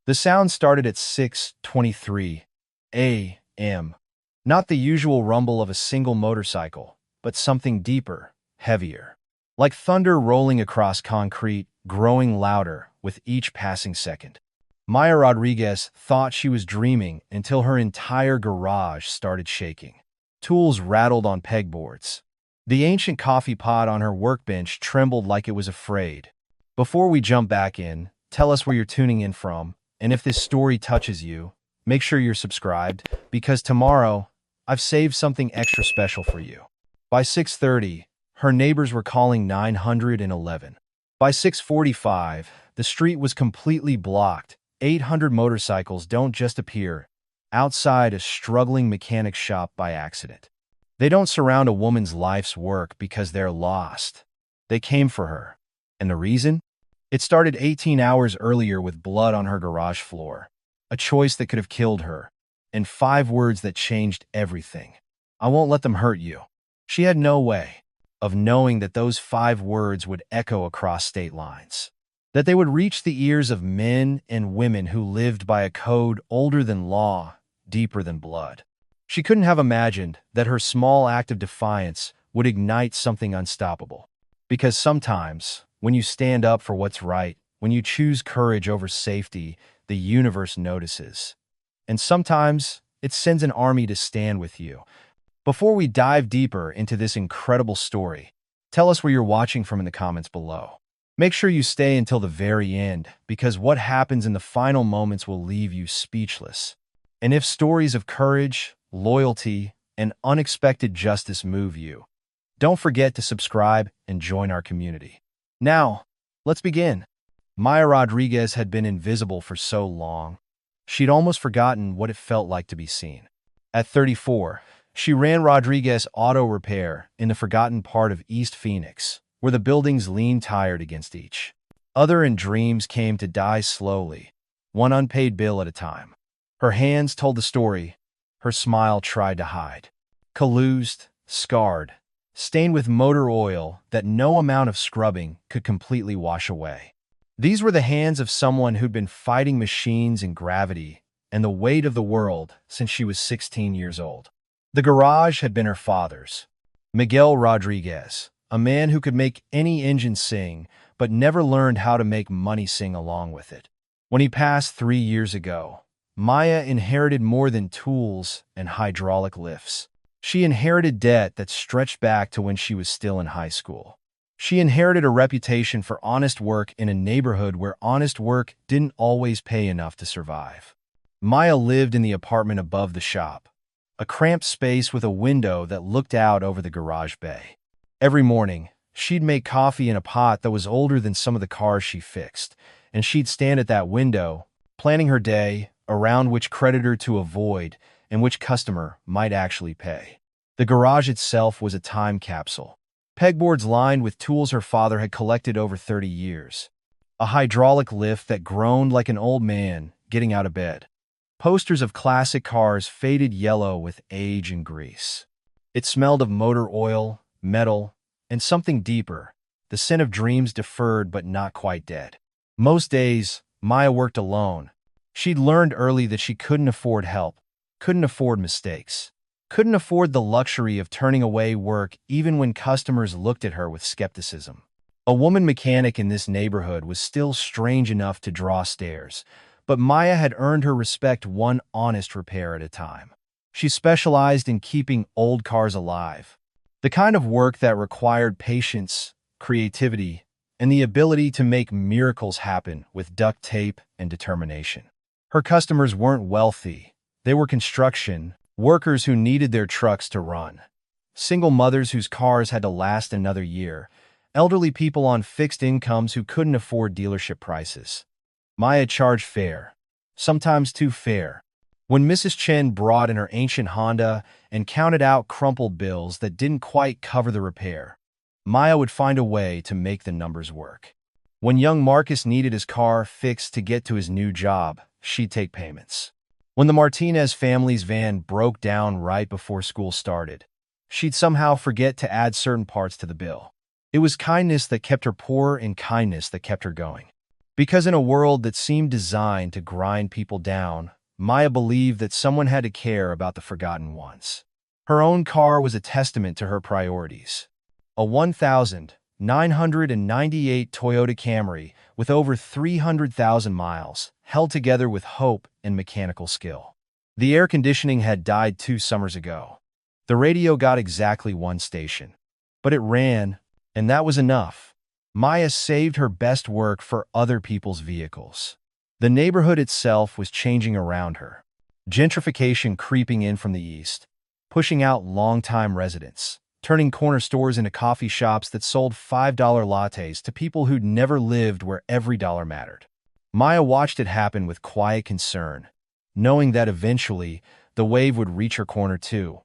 The sound started at 6:23 a.m. Not the usual rumble of a single motorcycle, but something deeper, heavier. Like thunder rolling across concrete, growing louder with each passing second. Maya Rodriguez thought she was dreaming until her entire garage started shaking. Tools rattled on pegboards. The ancient coffee pot on her workbench trembled like it was afraid. Before we jump back in, tell us where you're tuning in from, and if this story touches you, make sure you're subscribed, because tomorrow, I've saved something extra special for you. By 6:30, her neighbors were calling 911. By 6:45, the street was completely blocked. 800 motorcycles don't just appear outside a struggling mechanic shop by accident. They don't surround a woman's life's work because they're lost. They came for her. And the reason? It started 18 hours earlier with blood on her garage floor. A choice that could have killed her. And 5 words that changed everything. I won't let them hurt you. She had no way of knowing that those 5 words would echo across state lines. That they would reach the ears of men and women who lived by a code older than law, deeper than blood. She couldn't have imagined that her small act of defiance would ignite something unstoppable. Because sometimes, when you stand up for what's right, when you choose courage over safety, the universe notices. And sometimes, it sends an army to stand with you. Before we dive deeper into this incredible story, tell us where you're watching from in the comments below. Make sure you stay until the very end, because what happens in the final moments will leave you speechless. And if stories of courage, loyalty, and unexpected justice move you, don't forget to subscribe and join our community. Now, let's begin. Maya Rodriguez had been invisible for so long. She'd almost forgotten what it felt like to be seen. At 34, she ran Rodriguez Auto Repair in the forgotten part of East Phoenix, where the buildings leaned tired against each other and dreams came to die slowly, one unpaid bill at a time. Her hands told the story, her smile tried to hide. Collused, scarred, stained with motor oil that no amount of scrubbing could completely wash away. These were the hands of someone who'd been fighting machines and gravity and the weight of the world since she was 16 years old. The garage had been her father's. Miguel Rodriguez, a man who could make any engine sing, but never learned how to make money sing along with it. When he passed 3 years ago, Maya inherited more than tools and hydraulic lifts. She inherited debt that stretched back to when she was still in high school. She inherited a reputation for honest work in a neighborhood where honest work didn't always pay enough to survive. Maya lived in the apartment above the shop, a cramped space with a window that looked out over the garage bay. Every morning, she'd make coffee in a pot that was older than some of the cars she fixed, and she'd stand at that window, planning her day around which creditor to avoid and which customer might actually pay. The garage itself was a time capsule. Pegboards lined with tools her father had collected over 30 years. A hydraulic lift that groaned like an old man getting out of bed. Posters of classic cars faded yellow with age and grease. It smelled of motor oil, metal, and something deeper, the scent of dreams deferred but not quite dead. Most days, Maya worked alone. She'd learned early that she couldn't afford help, couldn't afford mistakes, couldn't afford the luxury of turning away work even when customers looked at her with skepticism. A woman mechanic in this neighborhood was still strange enough to draw stares, but Maya had earned her respect one honest repair at a time. She specialized in keeping old cars alive, the kind of work that required patience, creativity, and the ability to make miracles happen with duct tape and determination. Her customers weren't wealthy. They were construction workers who needed their trucks to run, single mothers whose cars had to last another year, elderly people on fixed incomes who couldn't afford dealership prices. Maya charged fair, sometimes too fair. When Mrs. Chen brought in her ancient Honda and counted out crumpled bills that didn't quite cover the repair, Maya would find a way to make the numbers work. When young Marcus needed his car fixed to get to his new job, she'd take payments. When the Martinez family's van broke down right before school started, she'd somehow forget to add certain parts to the bill. It was kindness that kept her poor and kindness that kept her going. Because in a world that seemed designed to grind people down, Maya believed that someone had to care about the forgotten ones. Her own car was a testament to her priorities. A 1,998 Toyota Camry with over 300,000 miles, held together with hope and mechanical skill. The air conditioning had died 2 summers ago. The radio got exactly one station. But it ran, and that was enough. Maya saved her best work for other people's vehicles. The neighborhood itself was changing around her. Gentrification creeping in from the east, pushing out longtime residents, turning corner stores into coffee shops that sold $5 lattes to people who'd never lived where every dollar mattered. Maya watched it happen with quiet concern, knowing that eventually the wave would reach her corner too.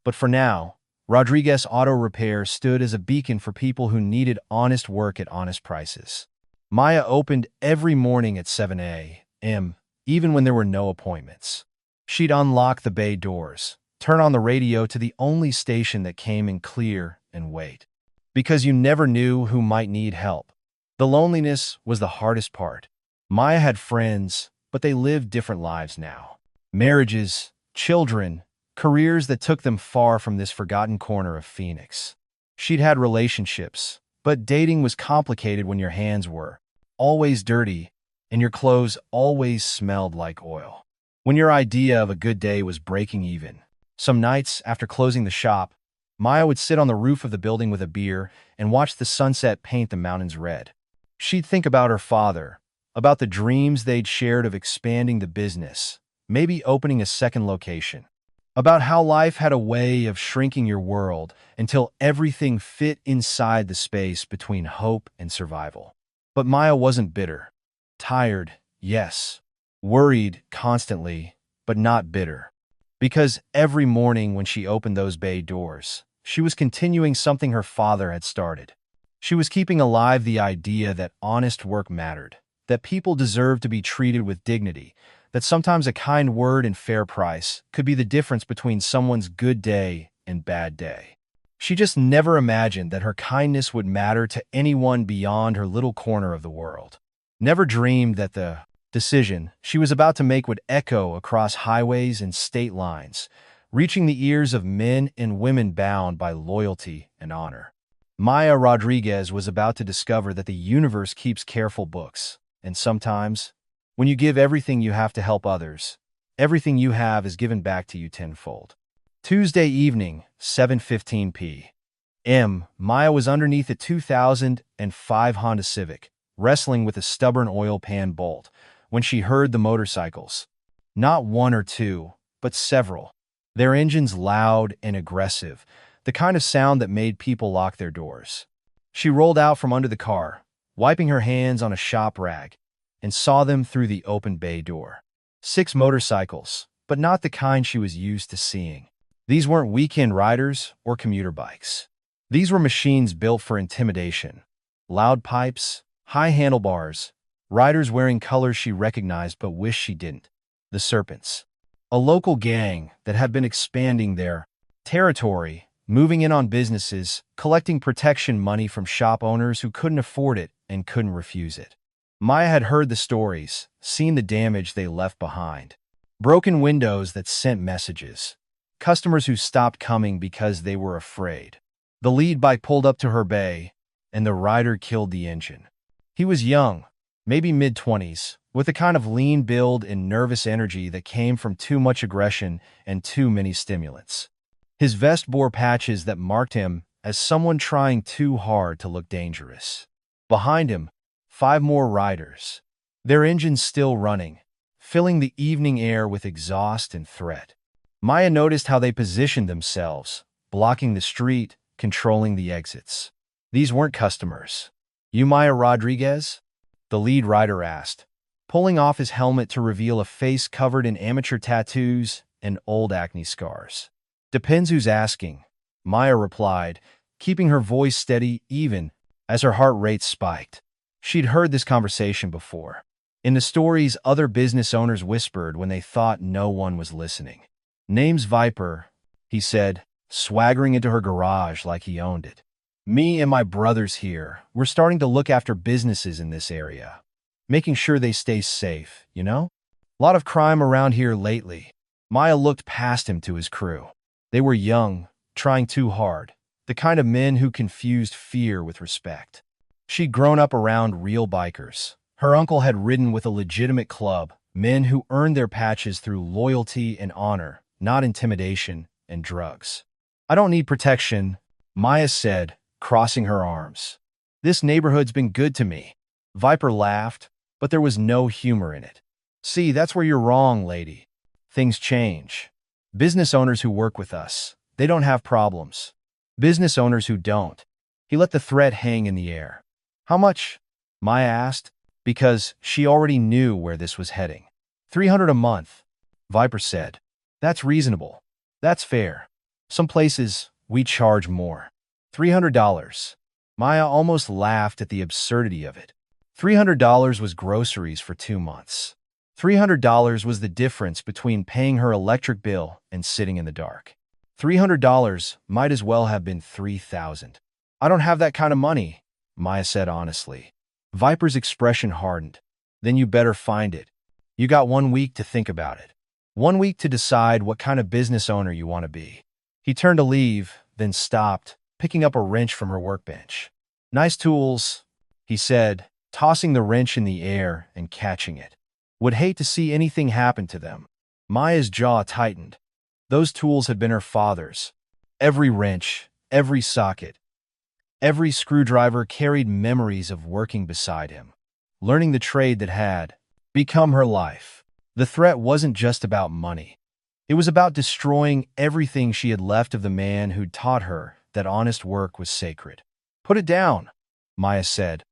But for now, Rodriguez Auto Repair stood as a beacon for people who needed honest work at honest prices. Maya opened every morning at 7 a.m., even when there were no appointments. She'd unlock the bay doors, turn on the radio to the only station that came in clear, and wait. Because you never knew who might need help. The loneliness was the hardest part. Maya had friends, but they lived different lives now. Marriages, children, careers that took them far from this forgotten corner of Phoenix. She'd had relationships, but dating was complicated when your hands were always dirty and your clothes always smelled like oil. When your idea of a good day was breaking even. Some nights, after closing the shop, Maya would sit on the roof of the building with a beer and watch the sunset paint the mountains red. She'd think about her father, about the dreams they'd shared of expanding the business, maybe opening a second location. About how life had a way of shrinking your world until everything fit inside the space between hope and survival. But Maya wasn't bitter. Tired, yes. Worried constantly, but not bitter. Because every morning when she opened those bay doors, she was continuing something her father had started. She was keeping alive the idea that honest work mattered, that people deserved to be treated with dignity, that sometimes a kind word and fair price could be the difference between someone's good day and bad day. She just never imagined that her kindness would matter to anyone beyond her little corner of the world. Never dreamed that the decision she was about to make would echo across highways and state lines, reaching the ears of men and women bound by loyalty and honor. Maya Rodriguez was about to discover that the universe keeps careful books, and sometimes, when you give everything you have to help others, everything you have is given back to you tenfold. Tuesday evening, 7:15 p.m., Maya was underneath a 2005 Honda Civic, wrestling with a stubborn oil pan bolt, when she heard the motorcycles. Not one or two, but several. Their engines loud and aggressive, the kind of sound that made people lock their doors. She rolled out from under the car, wiping her hands on a shop rag, and saw them through the open bay door. 6 motorcycles, but not the kind she was used to seeing. These weren't weekend riders or commuter bikes. These were machines built for intimidation. Loud pipes, high handlebars, riders wearing colors she recognized but wished she didn't. The Serpents. A local gang that had been expanding their territory, moving in on businesses, collecting protection money from shop owners who couldn't afford it and couldn't refuse it. Maya had heard the stories, seen the damage they left behind. Broken windows that sent messages. Customers who stopped coming because they were afraid. The lead bike pulled up to her bay, and the rider killed the engine. He was young, maybe mid-20s, with the kind of lean build and nervous energy that came from too much aggression and too many stimulants. His vest bore patches that marked him as someone trying too hard to look dangerous. Behind him, 5 more riders, their engines still running, filling the evening air with exhaust and threat. Maya noticed how they positioned themselves, blocking the street, controlling the exits. These weren't customers. "You Maya Rodriguez?" the lead rider asked, pulling off his helmet to reveal a face covered in amateur tattoos and old acne scars. "Depends who's asking," Maya replied, keeping her voice steady even as her heart rate spiked. She'd heard this conversation before. In the stories other business owners whispered when they thought no one was listening. "Name's Viper," he said, swaggering into her garage like he owned it. "Me and my brothers here, we're starting to look after businesses in this area. making sure they stay safe, you know? A lot of crime around here lately. Maya looked past him to his crew. They were young, trying too hard, the kind of men who confused fear with respect. She'd grown up around real bikers. Her uncle had ridden with a legitimate club, men who earned their patches through loyalty and honor, not intimidation and drugs. I don't need protection, Maya said, crossing her arms. This neighborhood's been good to me. Viper laughed, but there was no humor in it. See, that's where you're wrong, lady. Things change. Business owners who work with us, they don't have problems. Business owners who don't. He let the threat hang in the air. How much? Maya asked, because she already knew where this was heading. $300 a month, Viper said. That's reasonable. That's fair. Some places, we charge more. $300. Maya almost laughed at the absurdity of it. $300 was groceries for 2 months. $300 was the difference between paying her electric bill and sitting in the dark. $300 might as well have been $3,000. I don't have that kind of money, Maya said honestly. Viper's expression hardened. Then you better find it. You got 1 week to think about it. 1 week to decide what kind of business owner you want to be. He turned to leave, then stopped, picking up a wrench from her workbench. Nice tools, he said, tossing the wrench in the air and catching it. Would hate to see anything happen to them. Maya's jaw tightened. Those tools had been her father's. Every wrench, every socket, every screwdriver carried memories of working beside him, learning the trade that had become her life. The threat wasn't just about money. It was about destroying everything she had left of the man who'd taught her that honest work was sacred. Put it down, Maya said,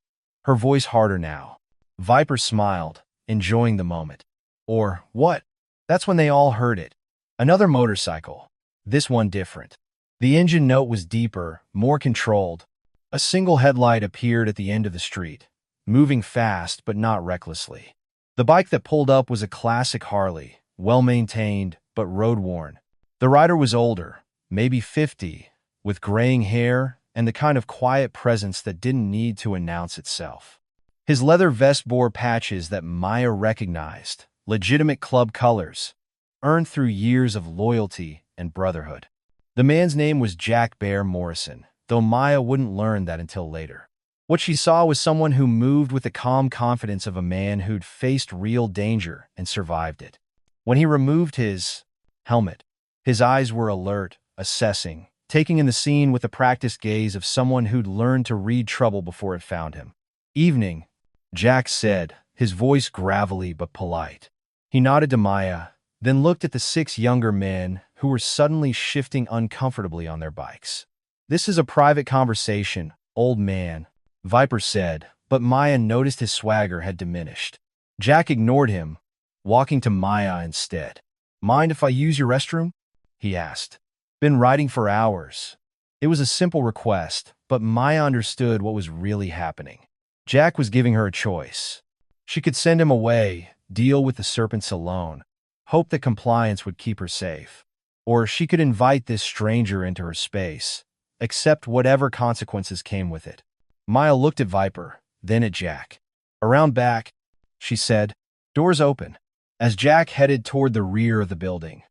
her voice harder now. Viper smiled, enjoying the moment. Or what? That's when they all heard it. Another motorcycle. This one different. The engine note was deeper, more controlled. A single headlight appeared at the end of the street, moving fast but not recklessly. The bike that pulled up was a classic Harley, well-maintained but road-worn. The rider was older, maybe 50, with graying hair and the kind of quiet presence that didn't need to announce itself. His leather vest bore patches that Maya recognized, legitimate club colors, earned through years of loyalty and brotherhood. The man's name was Jack Bear Morrison, though Maya wouldn't learn that until later. What she saw was someone who moved with the calm confidence of a man who'd faced real danger and survived it. When he removed his helmet, his eyes were alert, assessing, taking in the scene with the practiced gaze of someone who'd learned to read trouble before it found him. Evening, Jack said, his voice gravelly but polite. He nodded to Maya, then looked at the 6 younger men who were suddenly shifting uncomfortably on their bikes. This is a private conversation, old man, Viper said, but Maya noticed his swagger had diminished. Jack ignored him, walking to Maya instead. Mind if I use your restroom? He asked. Been riding for hours. It was a simple request, but Maya understood what was really happening. Jack was giving her a choice. She could send him away, deal with the serpents alone, hope that compliance would keep her safe. Or she could invite this stranger into her space, accept whatever consequences came with it. Maya looked at Viper, then at Jack. Around back, she said, doors open. As Jack headed toward the rear of the building,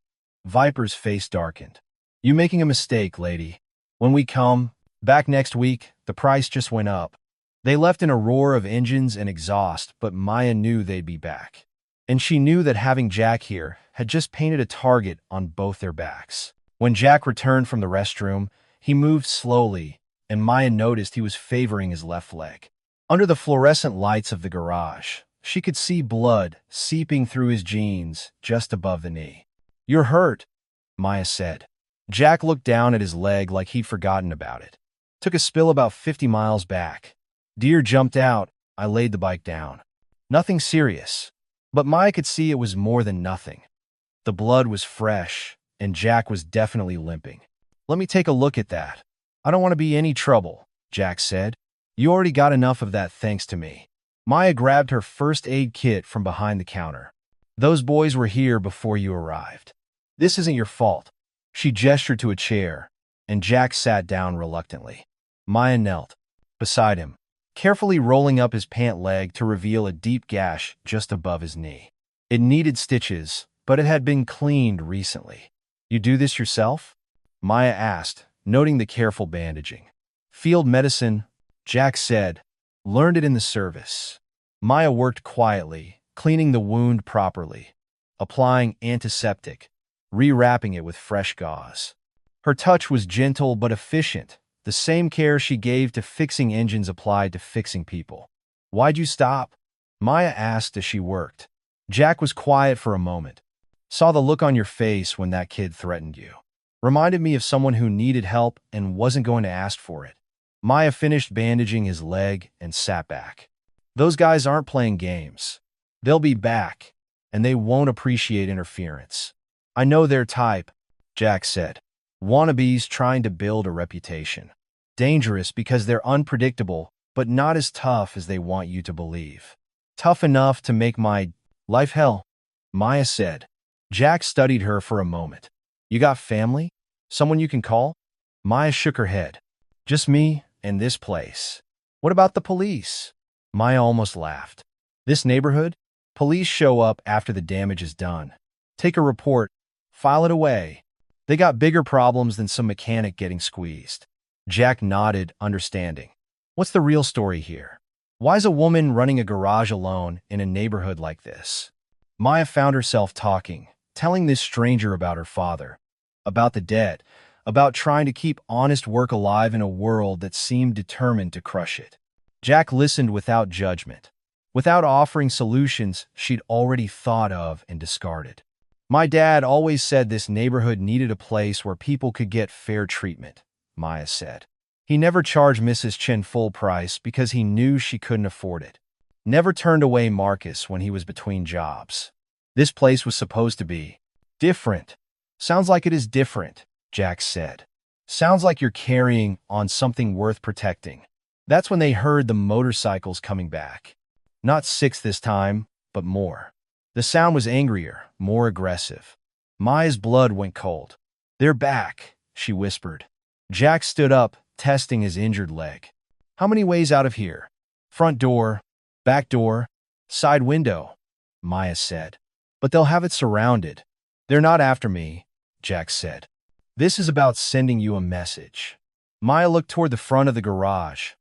Viper's face darkened. You making a mistake, lady. When we come back next week, the price just went up. They left in a roar of engines and exhaust, but Maya knew they'd be back. And she knew that having Jack here had just painted a target on both their backs. When Jack returned from the restroom, he moved slowly, and Maya noticed he was favoring his left leg. Under the fluorescent lights of the garage, she could see blood seeping through his jeans just above the knee. You're hurt, Maya said. Jack looked down at his leg like he'd forgotten about it. Took a spill about 50 miles back. Deer jumped out. I laid the bike down. Nothing serious. But Maya could see it was more than nothing. The blood was fresh, and Jack was definitely limping. Let me take a look at that. I don't want to be any trouble, Jack said. You already got enough of that thanks to me. Maya grabbed her first aid kit from behind the counter. Those boys were here before you arrived. This isn't your fault. She gestured to a chair, and Jack sat down reluctantly. Maya knelt beside him. carefully rolling up his pant leg to reveal a deep gash just above his knee. It needed stitches, but it had been cleaned recently. "You do this yourself?" Maya asked, noting the careful bandaging. "Field medicine," Jack said. "Learned it in the service." Maya worked quietly, cleaning the wound properly, applying antiseptic, rewrapping it with fresh gauze. Her touch was gentle but efficient, the same care she gave to fixing engines applied to fixing people. "Why'd you stop?" Maya asked as she worked. Jack was quiet for a moment. "Saw the look on your face when that kid threatened you. Reminded me of someone who needed help and wasn't going to ask for it." Maya finished bandaging his leg and sat back. "Those guys aren't playing games. They'll be back, and they won't appreciate interference." "I know their type," Jack said. "Wannabes trying to build a reputation. Dangerous because they're unpredictable, but not as tough as they want you to believe. Tough enough to make my life hell," Maya said. Jack studied her for a moment. "You got family? Someone you can call?" Maya shook her head. "Just me and this place." "What about the police?" Maya almost laughed. "This neighborhood? Police show up after the damage is done. Take a report, file it away. They got bigger problems than some mechanic getting squeezed." Jack nodded, understanding. "What's the real story here? Why's a woman running a garage alone in a neighborhood like this?" Maya found herself talking, telling this stranger about her father, about the debt, about trying to keep honest work alive in a world that seemed determined to crush it. Jack listened without judgment, without offering solutions she'd already thought of and discarded. "My dad always said this neighborhood needed a place where people could get fair treatment," Maya said. "He never charged Mrs. Chen full price because he knew she couldn't afford it. Never turned away Marcus when he was between jobs. This place was supposed to be different." "Sounds like it is different," Jack said. "Sounds like you're carrying on something worth protecting." That's when they heard the motorcycles coming back. Not 6 this time, but more. The sound was angrier, more aggressive. Maya's blood went cold. "They're back," she whispered. Jack stood up, testing his injured leg. "How many ways out of here?" "Front door, back door, side window," Maya said. "But they'll have it surrounded." "They're not after me," Jack said. "This is about sending you a message." Maya looked toward the front of the garage,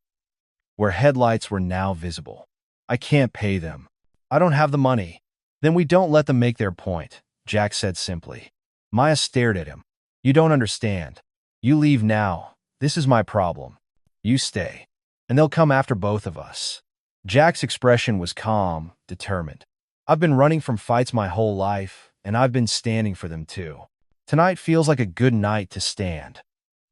where headlights were now visible. "I can't pay them. I don't have the money." "Then we don't let them make their point," Jack said simply. Maya stared at him. "You don't understand. You leave now. This is my problem. You stay. And they'll come after both of us." Jack's expression was calm, determined. "I've been running from fights my whole life, and I've been standing for them too. Tonight feels like a good night to stand."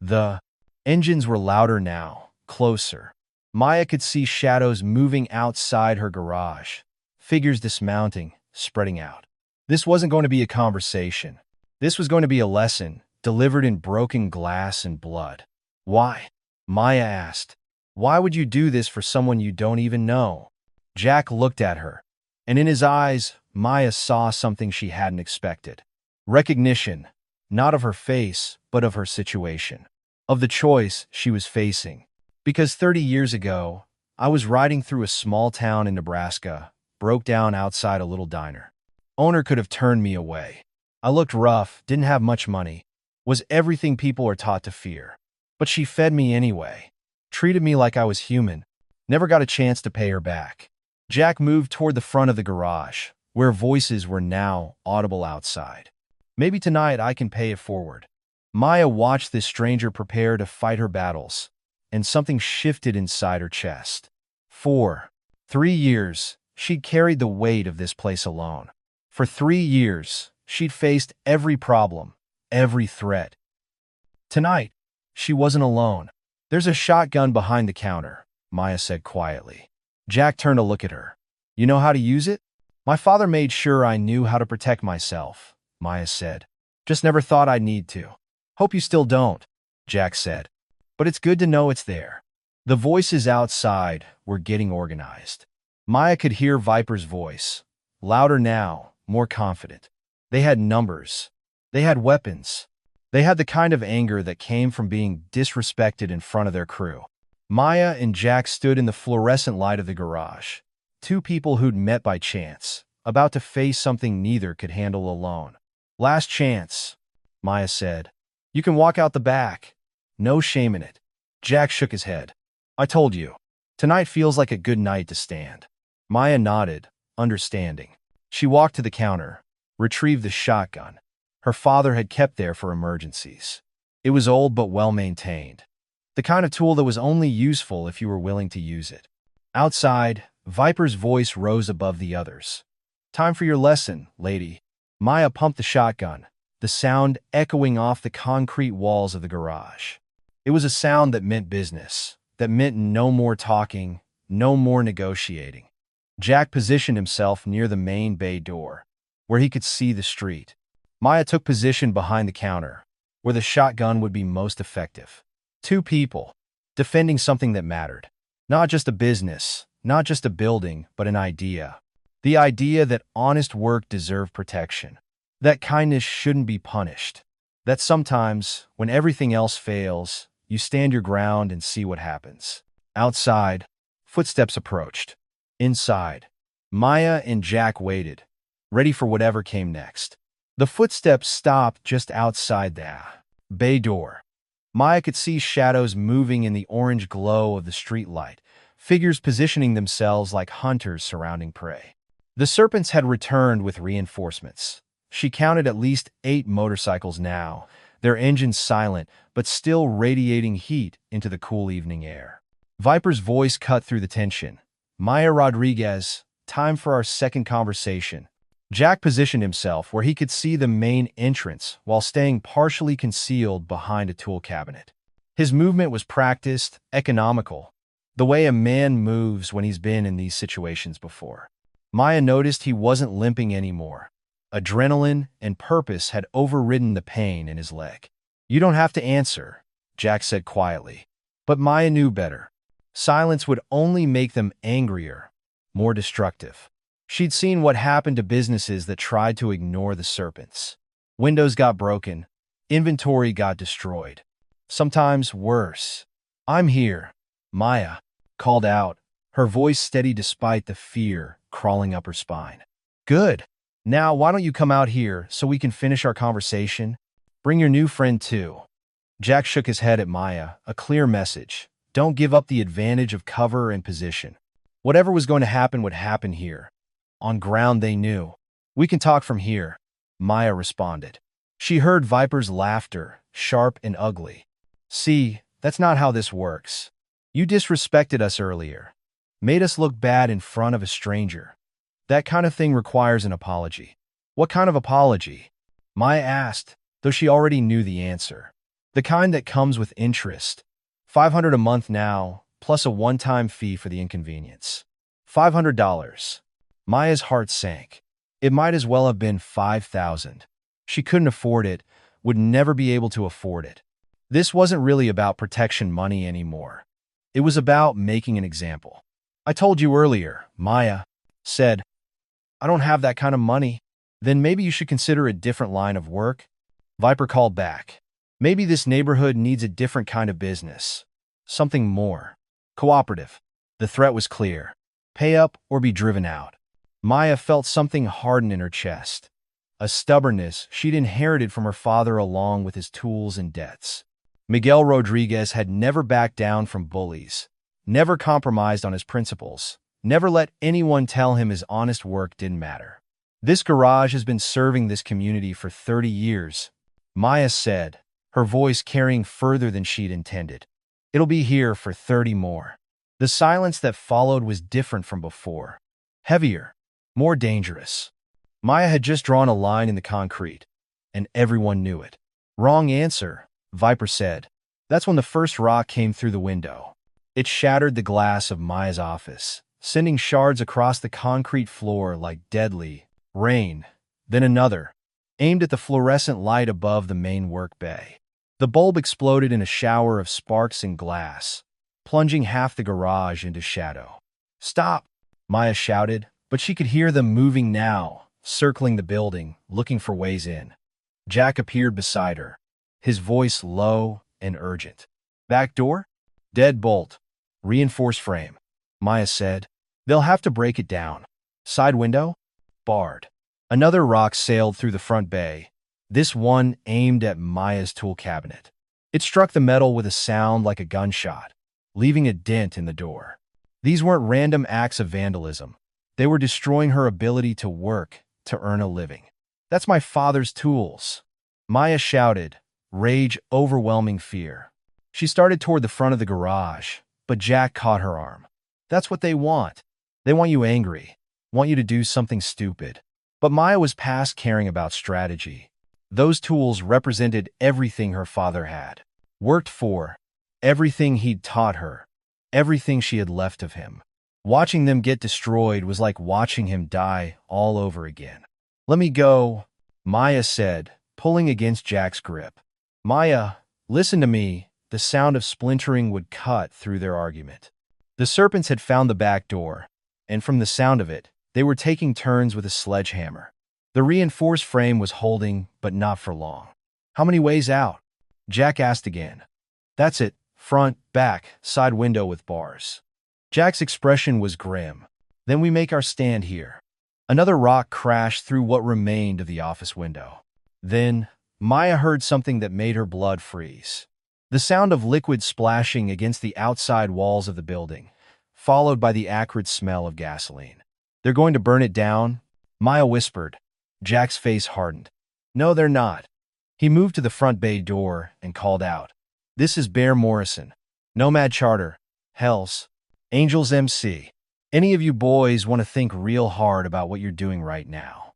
The engines were louder now, closer. Maya could see shadows moving outside her garage, figures dismounting, spreading out. This wasn't going to be a conversation. This was going to be a lesson, delivered in broken glass and blood. "Why?" Maya asked. "Why would you do this for someone you don't even know?" Jack looked at her, and in his eyes, Maya saw something she hadn't expected. Recognition, not of her face, but of her situation, of the choice she was facing. "Because 30 years ago, I was riding through a small town in Nebraska, broke down outside a little diner. Owner could have turned me away. I looked rough, didn't have much money, was everything people are taught to fear. But she fed me anyway, treated me like I was human, never got a chance to pay her back." Jack moved toward the front of the garage, where voices were now audible outside. "Maybe tonight I can pay it forward." Maya watched this stranger prepare to fight her battles, and something shifted inside her chest. 3 years, she'd carried the weight of this place alone. For 3 years, she'd faced every problem, every threat. Tonight, she wasn't alone. "There's a shotgun behind the counter," Maya said quietly. Jack turned to look at her. "You know how to use it?" "My father made sure I knew how to protect myself," Maya said. "Just never thought I'd need to." "Hope you still don't," Jack said. "But it's good to know it's there." The voices outside were getting organized. Maya could hear Viper's voice, louder now, more confident. They had numbers. They had weapons. They had the kind of anger that came from being disrespected in front of their crew. Maya and Jack stood in the fluorescent light of the garage. Two people who'd met by chance, about to face something neither could handle alone. "Last chance," Maya said. "You can walk out the back. No shame in it." Jack shook his head. "I told you. Tonight feels like a good night to stand." Maya nodded, understanding. She walked to the counter, retrieved the shotgun. Her father had kept there for emergencies. It was old but well-maintained. The kind of tool that was only useful if you were willing to use it. Outside, Viper's voice rose above the others. "Time for your lesson, lady." Maya pumped the shotgun, the sound echoing off the concrete walls of the garage. It was a sound that meant business, that meant no more talking, no more negotiating. Jack positioned himself near the main bay door, where he could see the street. Maya took position behind the counter, where the shotgun would be most effective. Two people, defending something that mattered. Not just a business, not just a building, but an idea. The idea that honest work deserved protection. That kindness shouldn't be punished. That sometimes, when everything else fails, you stand your ground and see what happens. Outside, footsteps approached. Inside, Maya and Jack waited, ready for whatever came next. The footsteps stopped just outside the bay door. Maya could see shadows moving in the orange glow of the streetlight, figures positioning themselves like hunters surrounding prey. The serpents had returned with reinforcements. She counted at least 8 motorcycles now, their engines silent but still radiating heat into the cool evening air. Viper's voice cut through the tension. "Maya Rodriguez, time for our second conversation." Jack positioned himself where he could see the main entrance while staying partially concealed behind a tool cabinet. His movement was practiced, economical, the way a man moves when he's been in these situations before. Maya noticed he wasn't limping anymore. Adrenaline and purpose had overridden the pain in his leg. "You don't have to answer," Jack said quietly. But Maya knew better. Silence would only make them angrier, more destructive. She'd seen what happened to businesses that tried to ignore the serpents. Windows got broken. Inventory got destroyed. Sometimes worse. "I'm here," Maya called out, her voice steady despite the fear crawling up her spine. "Good. Now why don't you come out here so we can finish our conversation? Bring your new friend too." Jack shook his head at Maya, a clear message. Don't give up the advantage of cover and position. Whatever was going to happen would happen here. On ground they knew. "We can talk from here," Maya responded. She heard Viper's laughter, sharp and ugly. "See, that's not how this works. You disrespected us earlier. Made us look bad in front of a stranger. That kind of thing requires an apology." "What kind of apology?" Maya asked, though she already knew the answer. "The kind that comes with interest. $500 a month now, plus a one-time fee for the inconvenience." $500. Maya's heart sank. It might as well have been 5,000. She couldn't afford it, would never be able to afford it. This wasn't really about protection money anymore. It was about making an example. "I told you earlier," Maya said. "I don't have that kind of money." "Then maybe you should consider a different line of work," Viper called back. "Maybe this neighborhood needs a different kind of business. Something more cooperative." The threat was clear. Pay up or be driven out. Maya felt something harden in her chest. A stubbornness she'd inherited from her father along with his tools and debts. Miguel Rodriguez had never backed down from bullies, never compromised on his principles, never let anyone tell him his honest work didn't matter. "This garage has been serving this community for 30 years, Maya said, her voice carrying further than she'd intended. "It'll be here for 30 more. The silence that followed was different from before. Heavier, more dangerous. Maya had just drawn a line in the concrete, and everyone knew it. "Wrong answer," Viper said. That's when the first rock came through the window. It shattered the glass of Maya's office, sending shards across the concrete floor like deadly rain. Then another, aimed at the fluorescent light above the main work bay. The bulb exploded in a shower of sparks and glass, plunging half the garage into shadow. "Stop!" Maya shouted, but she could hear them moving now, circling the building, looking for ways in. Jack appeared beside her, his voice low and urgent. "Back door? Dead bolt." Reinforced frame, Maya said. They'll have to break it down. Side window? Barred. Another rock sailed through the front bay, this one aimed at Maya's tool cabinet. It struck the metal with a sound like a gunshot, leaving a dent in the door. These weren't random acts of vandalism. They were destroying her ability to work, to earn a living. That's my father's tools, Maya shouted, rage overwhelming fear. She started toward the front of the garage, but Jack caught her arm. That's what they want. They want you angry, want you to do something stupid. But Maya was past caring about strategy. Those tools represented everything her father had worked for, everything he'd taught her, everything she had left of him. Watching them get destroyed was like watching him die all over again. Let me go, Maya said, pulling against Jack's grip. Maya, listen to me. The sound of splintering would cut through their argument. The serpents had found the back door, and from the sound of it, they were taking turns with a sledgehammer. The reinforced frame was holding, but not for long. How many ways out? Jack asked again. That's it, front, back, side window with bars. Jack's expression was grim. Then we make our stand here. Another rock crashed through what remained of the office window. Then, Maya heard something that made her blood freeze. The sound of liquid splashing against the outside walls of the building, followed by the acrid smell of gasoline. They're going to burn it down? Maya whispered. Jack's face hardened. No, they're not. He moved to the front bay door and called out. This is Bear Morrison. Nomad Charter. Hells. Angels MC. Any of you boys want to think real hard about what you're doing right now?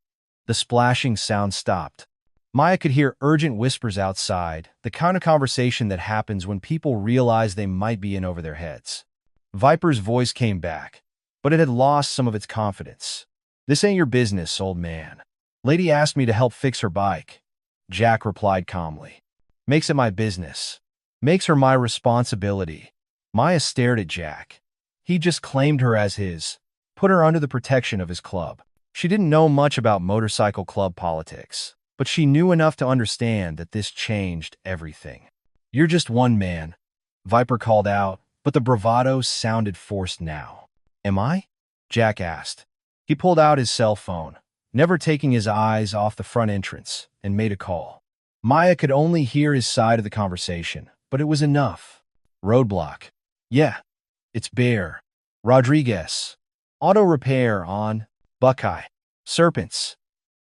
The splashing sound stopped. Maya could hear urgent whispers outside, the kind of conversation that happens when people realize they might be in over their heads. Viper's voice came back, but it had lost some of its confidence. This ain't your business, old man. Lady asked me to help fix her bike. Jack replied calmly. Makes it my business. Makes her my responsibility. Maya stared at Jack. He just claimed her as his, put her under the protection of his club. She didn't know much about motorcycle club politics, but she knew enough to understand that this changed everything. You're just one man, Viper called out, but the bravado sounded forced now. Am I? Jack asked. He pulled out his cell phone, never taking his eyes off the front entrance, and made a call. Maya could only hear his side of the conversation, but it was enough. Roadblock. Yeah, it's Bear. Rodriguez. Auto repair on Buckeye. Serpents.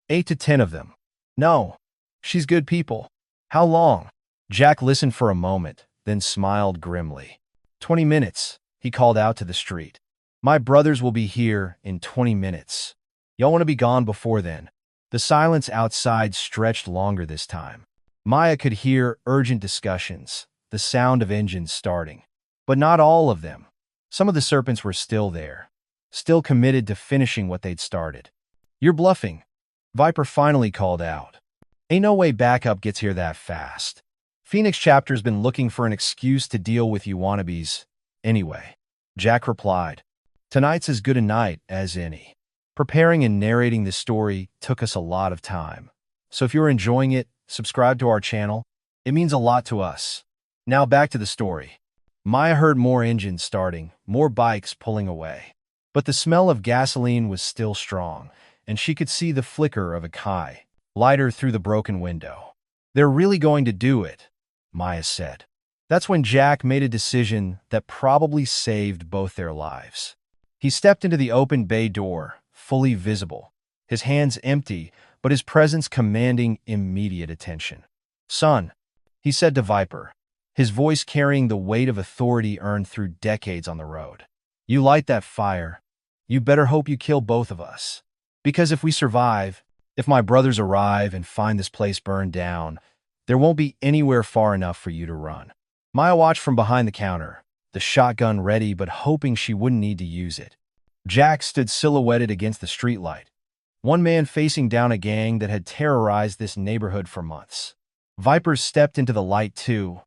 8 to 10 of them. No, she's good people. How long? Jack listened for a moment, then smiled grimly. 20 minutes, he called out to the street. My brothers will be here in 20 minutes. Y'all want to be gone before then. The silence outside stretched longer this time. Maya could hear urgent discussions, the sound of engines starting. But not all of them. Some of the serpents were still there, still committed to finishing what they'd started. You're bluffing, Viper finally called out. Ain't no way backup gets here that fast. Phoenix chapter's been looking for an excuse to deal with you wannabes. Anyway, Jack replied. Tonight's as good a night as any. Preparing and narrating this story took us a lot of time. So if you're enjoying it, subscribe to our channel. It means a lot to us. Now back to the story. Maya heard more engines starting, more bikes pulling away. But the smell of gasoline was still strong, and she could see the flicker of a Kai, lighter through the broken window. They're really going to do it, Maya said. That's when Jack made a decision that probably saved both their lives. He stepped into the open bay door, fully visible, his hands empty, but his presence commanding immediate attention. Son, he said to Viper, his voice carrying the weight of authority earned through decades on the road. You light that fire. You better hope you kill both of us. Because if we survive, if my brothers arrive and find this place burned down, there won't be anywhere far enough for you to run. Maya watched from behind the counter, the shotgun ready but hoping she wouldn't need to use it. Jack stood silhouetted against the streetlight, one man facing down a gang that had terrorized this neighborhood for months. Viper stepped into the light too,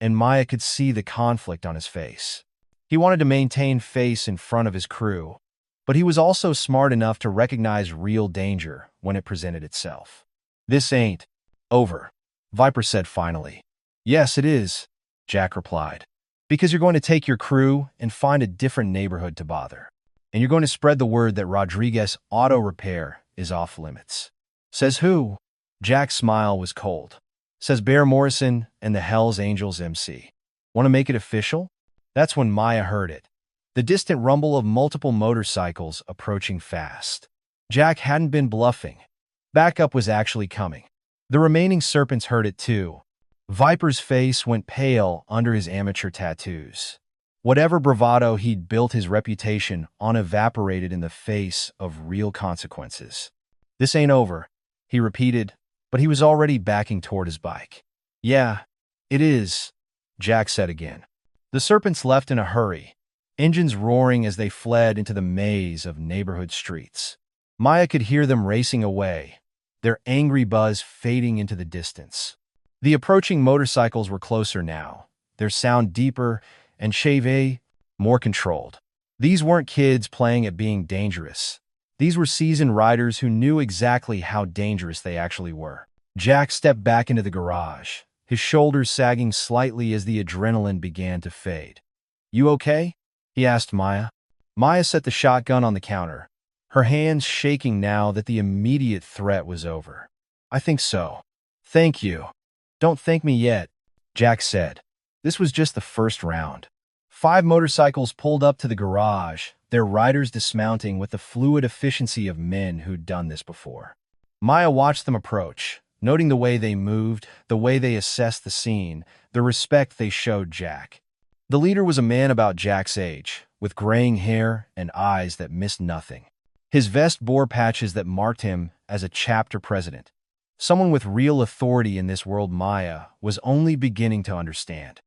and Maya could see the conflict on his face. He wanted to maintain face in front of his crew, but he was also smart enough to recognize real danger when it presented itself. This ain't over, Viper said finally. Yes, it is, Jack replied. Because you're going to take your crew and find a different neighborhood to bother. And you're going to spread the word that Rodriguez Auto Repair is off limits. Says who? Jack's smile was cold. Says Bear Morrison and the Hells Angels MC. Want to make it official? That's when Maya heard it. The distant rumble of multiple motorcycles approaching fast. Jack hadn't been bluffing. Backup was actually coming. The remaining serpents heard it too. Viper's face went pale under his amateur tattoos. Whatever bravado he'd built his reputation on evaporated in the face of real consequences. This ain't over, he repeated, but he was already backing toward his bike. Yeah, it is, Jack said again. The serpents left in a hurry, engines roaring as they fled into the maze of neighborhood streets. Maya could hear them racing away, their angry buzz fading into the distance. The approaching motorcycles were closer now, their sound deeper and more controlled. These weren't kids playing at being dangerous. These were seasoned riders who knew exactly how dangerous they actually were. Jack stepped back into the garage, his shoulders sagging slightly as the adrenaline began to fade. You okay? He asked Maya. Maya set the shotgun on the counter, her hands shaking now that the immediate threat was over. I think so. Thank you. Don't thank me yet, Jack said. This was just the first round. 5 motorcycles pulled up to the garage, their riders dismounting with the fluid efficiency of men who'd done this before. Maya watched them approach, noting the way they moved, the way they assessed the scene, the respect they showed Jack. The leader was a man about Jack's age, with graying hair and eyes that missed nothing. His vest bore patches that marked him as a chapter president. Someone with real authority in this world Maya was only beginning to understand.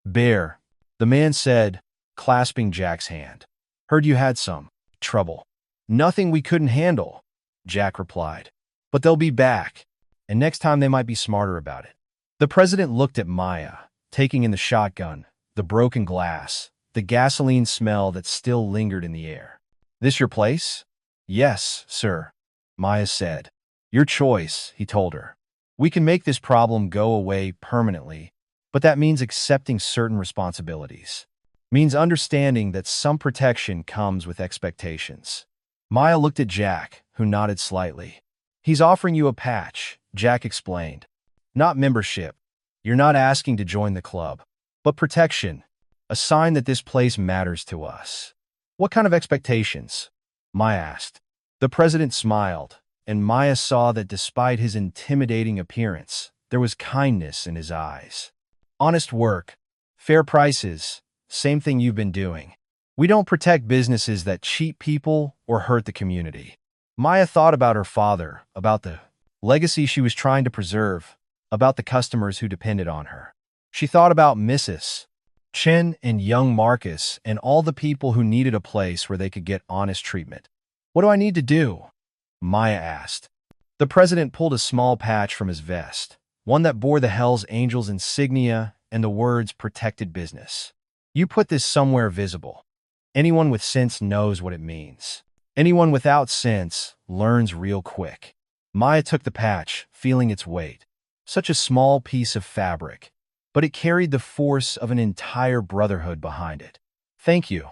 Bear, the man said, clasping Jack's hand. Heard you had some trouble. Nothing we couldn't handle, Jack replied. But they'll be back, and next time they might be smarter about it. The president looked at Maya, taking in the shotgun, the broken glass, the gasoline smell that still lingered in the air. This your place? Yes, sir, Maya said. Your choice, he told her. We can make this problem go away permanently, but that means accepting certain responsibilities. Means understanding that some protection comes with expectations. Maya looked at Jack, who nodded slightly. He's offering you a patch, Jack explained. Not membership. You're not asking to join the club. But protection. A sign that this place matters to us. What kind of expectations? Maya asked. The president smiled, and Maya saw that despite his intimidating appearance, there was kindness in his eyes. Honest work, fair prices, same thing you've been doing. We don't protect businesses that cheat people or hurt the community. Maya thought about her father, about the legacy she was trying to preserve, about the customers who depended on her. She thought about Mrs. Chen and young Marcus and all the people who needed a place where they could get honest treatment. What do I need to do? Maya asked. The president pulled a small patch from his vest, one that bore the Hells Angels insignia and the words protected business. You put this somewhere visible. Anyone with sense knows what it means. Anyone without sense learns real quick. Maya took the patch, feeling its weight. Such a small piece of fabric, but it carried the force of an entire brotherhood behind it. Thank you,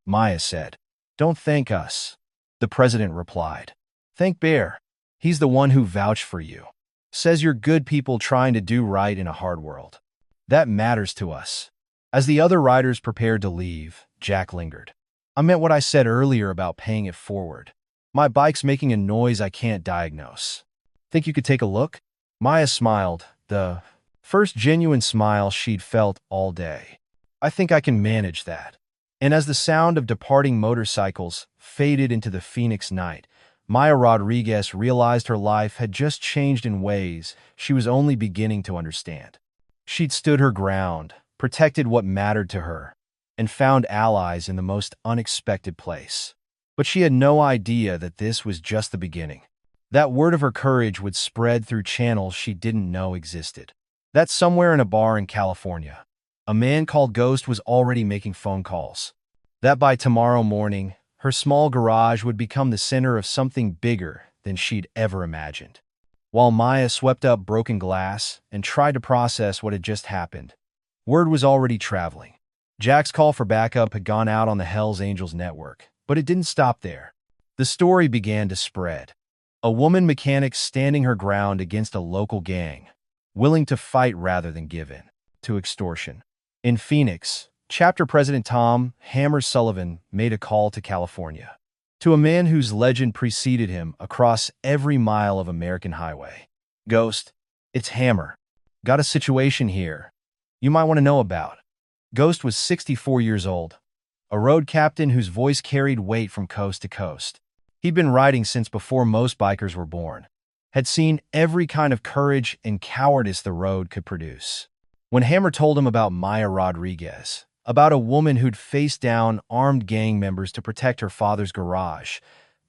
Maya said. Don't thank us, the president replied. Thank Bear. He's the one who vouched for you. Says you're good people trying to do right in a hard world. That matters to us. As the other riders prepared to leave, Jack lingered. I meant what I said earlier about paying it forward. My bike's making a noise I can't diagnose. Think you could take a look? Maya smiled, the first genuine smile she'd felt all day. I think I can manage that. And as the sound of departing motorcycles faded into the Phoenix night, Maya Rodriguez realized her life had just changed in ways she was only beginning to understand. She'd stood her ground, protected what mattered to her, and found allies in the most unexpected place. But she had no idea that this was just the beginning. That word of her courage would spread through channels she didn't know existed. That somewhere in a bar in California, a man called Ghost was already making phone calls. That by tomorrow morning, her small garage would become the center of something bigger than she'd ever imagined. While Maya swept up broken glass and tried to process what had just happened, word was already traveling. Jack's call for backup had gone out on the Hells Angels network, but it didn't stop there. The story began to spread. A woman mechanic standing her ground against a local gang, willing to fight rather than give in to extortion. In Phoenix, chapter president Tom "Hammer" Sullivan made a call to California, to a man whose legend preceded him across every mile of American highway. "Ghost, it's Hammer. Got a situation here you might want to know about." Ghost was 64 years old, a road captain whose voice carried weight from coast to coast. He'd been riding since before most bikers were born, had seen every kind of courage and cowardice the road could produce. When Hammer told him about Maya Rodriguez, about a woman who'd faced down armed gang members to protect her father's garage,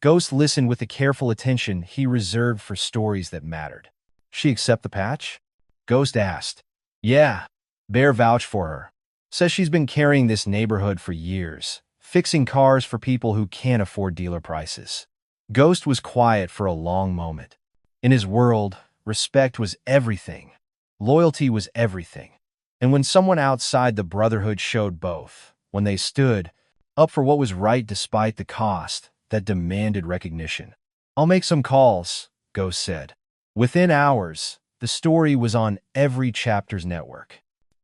Ghost listened with the careful attention he reserved for stories that mattered. "She accept the patch?" Ghost asked. "Yeah. Bear vouch for her. Says she's been carrying this neighborhood for years, fixing cars for people who can't afford dealer prices." Ghost was quiet for a long moment. In his world, respect was everything. Loyalty was everything. And when someone outside the Brotherhood showed both, when they stood up for what was right despite the cost, that demanded recognition. "I'll make some calls," Ghost said. Within hours, the story was on every chapter's network.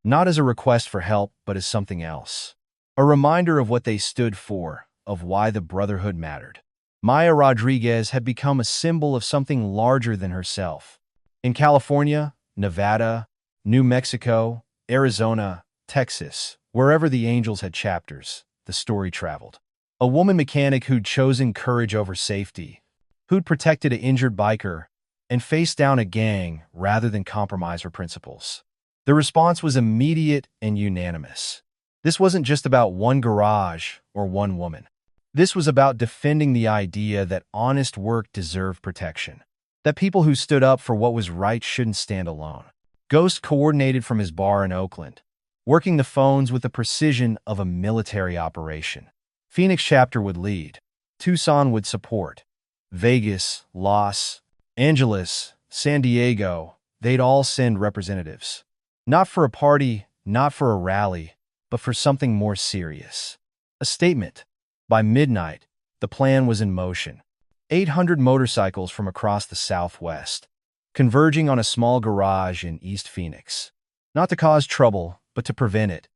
Not as a request for help, but as something else. A reminder of what they stood for, of why the Brotherhood mattered. Maya Rodriguez had become a symbol of something larger than herself. In California, Nevada, New Mexico, Arizona, Texas, wherever the Angels had chapters, the story traveled. A woman mechanic who'd chosen courage over safety, who'd protected an injured biker, and faced down a gang rather than compromise her principles. The response was immediate and unanimous. This wasn't just about one garage or one woman. This was about defending the idea that honest work deserved protection, that people who stood up for what was right shouldn't stand alone. Ghost coordinated from his bar in Oakland, working the phones with the precision of a military operation. Phoenix chapter would lead. Tucson would support. Vegas, Los Angeles, San Diego, they'd all send representatives. Not for a party, not for a rally, but for something more serious. A statement. By midnight, the plan was in motion. 800 motorcycles from across the Southwest, converging on a small garage in East Phoenix. Not to cause trouble, but to prevent it.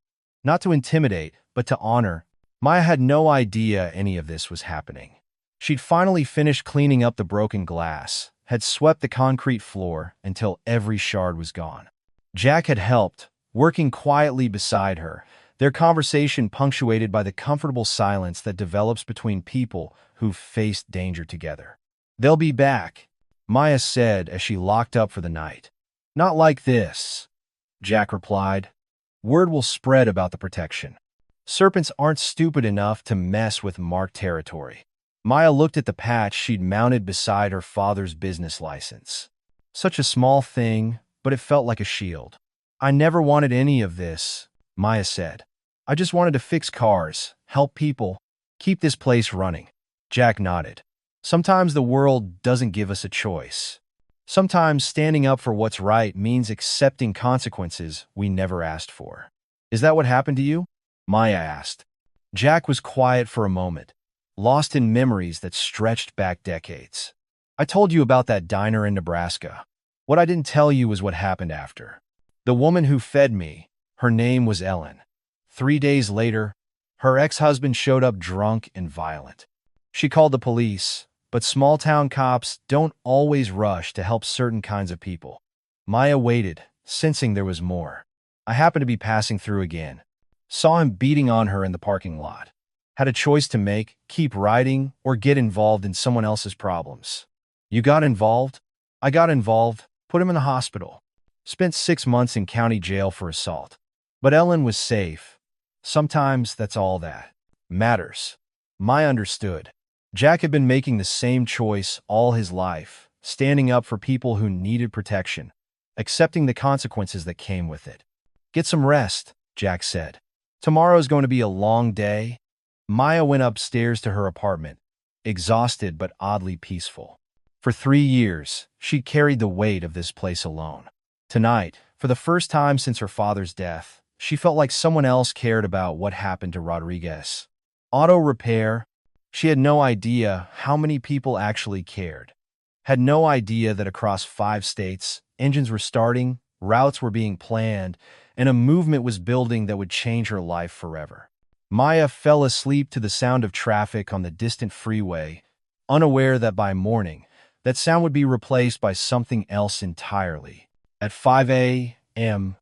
Not to intimidate, but to honor. Maya had no idea any of this was happening. She'd finally finished cleaning up the broken glass, had swept the concrete floor until every shard was gone. Jack had helped, working quietly beside her, their conversation punctuated by the comfortable silence that develops between people who've faced danger together. "They'll be back," Maya said as she locked up for the night. "Not like this," Jack replied. "Word will spread about the protection. Serpents aren't stupid enough to mess with marked territory." Maya looked at the patch she'd mounted beside her father's business license. Such a small thing, but it felt like a shield. "I never wanted any of this," Maya said. "I just wanted to fix cars, help people, keep this place running." Jack nodded. "Sometimes the world doesn't give us a choice. Sometimes standing up for what's right means accepting consequences we never asked for." "Is that what happened to you?" Maya asked. Jack was quiet for a moment, lost in memories that stretched back decades. "I told you about that diner in Nebraska. What I didn't tell you was what happened after. The woman who fed me, her name was Ellen. 3 days later, her ex-husband showed up drunk and violent. She called the police, but small-town cops don't always rush to help certain kinds of people." Maya waited, sensing there was more. "I happened to be passing through again. Saw him beating on her in the parking lot. Had a choice to make, keep riding, or get involved in someone else's problems." "You got involved?" "I got involved, put him in the hospital. Spent 6 months in county jail for assault. But Ellen was safe. Sometimes that's all that matters." Maya understood. Jack had been making the same choice all his life, standing up for people who needed protection, accepting the consequences that came with it. "Get some rest," Jack said. "Tomorrow's going to be a long day." Maya went upstairs to her apartment, exhausted but oddly peaceful. For 3 years, she'd carried the weight of this place alone. Tonight, for the first time since her father's death, She felt like someone else cared about what happened to Rodriguez. Auto repair. She had no idea how many people actually cared. Had no idea that across 5 states, engines were starting, routes were being planned, and a movement was building that would change her life forever. Maya fell asleep to the sound of traffic on the distant freeway, unaware that by morning, that sound would be replaced by something else entirely. At 5 a.m.,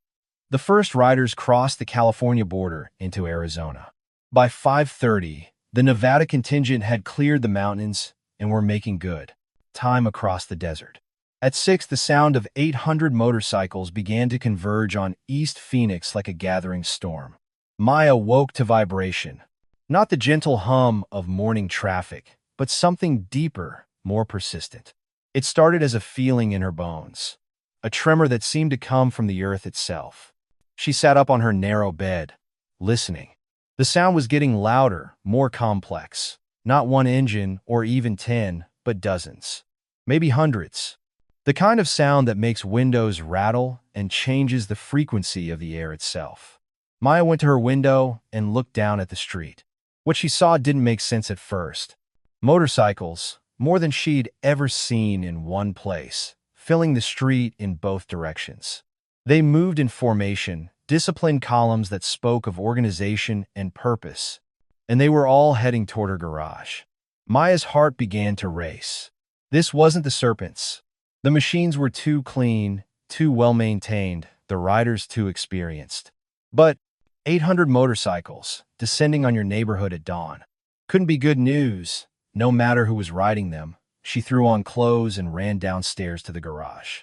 the first riders crossed the California border into Arizona. By 5:30, the Nevada contingent had cleared the mountains and were making good time across the desert. At 6, the sound of 800 motorcycles began to converge on East Phoenix like a gathering storm. Maya woke to vibration, not the gentle hum of morning traffic, but something deeper, more persistent. It started as a feeling in her bones, a tremor that seemed to come from the earth itself. She sat up on her narrow bed, listening. The sound was getting louder, more complex. Not one engine or even 10, but dozens. Maybe hundreds. The kind of sound that makes windows rattle and changes the frequency of the air itself. Maya went to her window and looked down at the street. What she saw didn't make sense at first. Motorcycles, more than she'd ever seen in one place, filling the street in both directions. They moved in formation, disciplined columns that spoke of organization and purpose, and they were all heading toward her garage. Maya's heart began to race. This wasn't the Serpents. The machines were too clean, too well-maintained, the riders too experienced. But 800 motorcycles descending on your neighborhood at dawn couldn't be good news, no matter who was riding them. She threw on clothes and ran downstairs to the garage.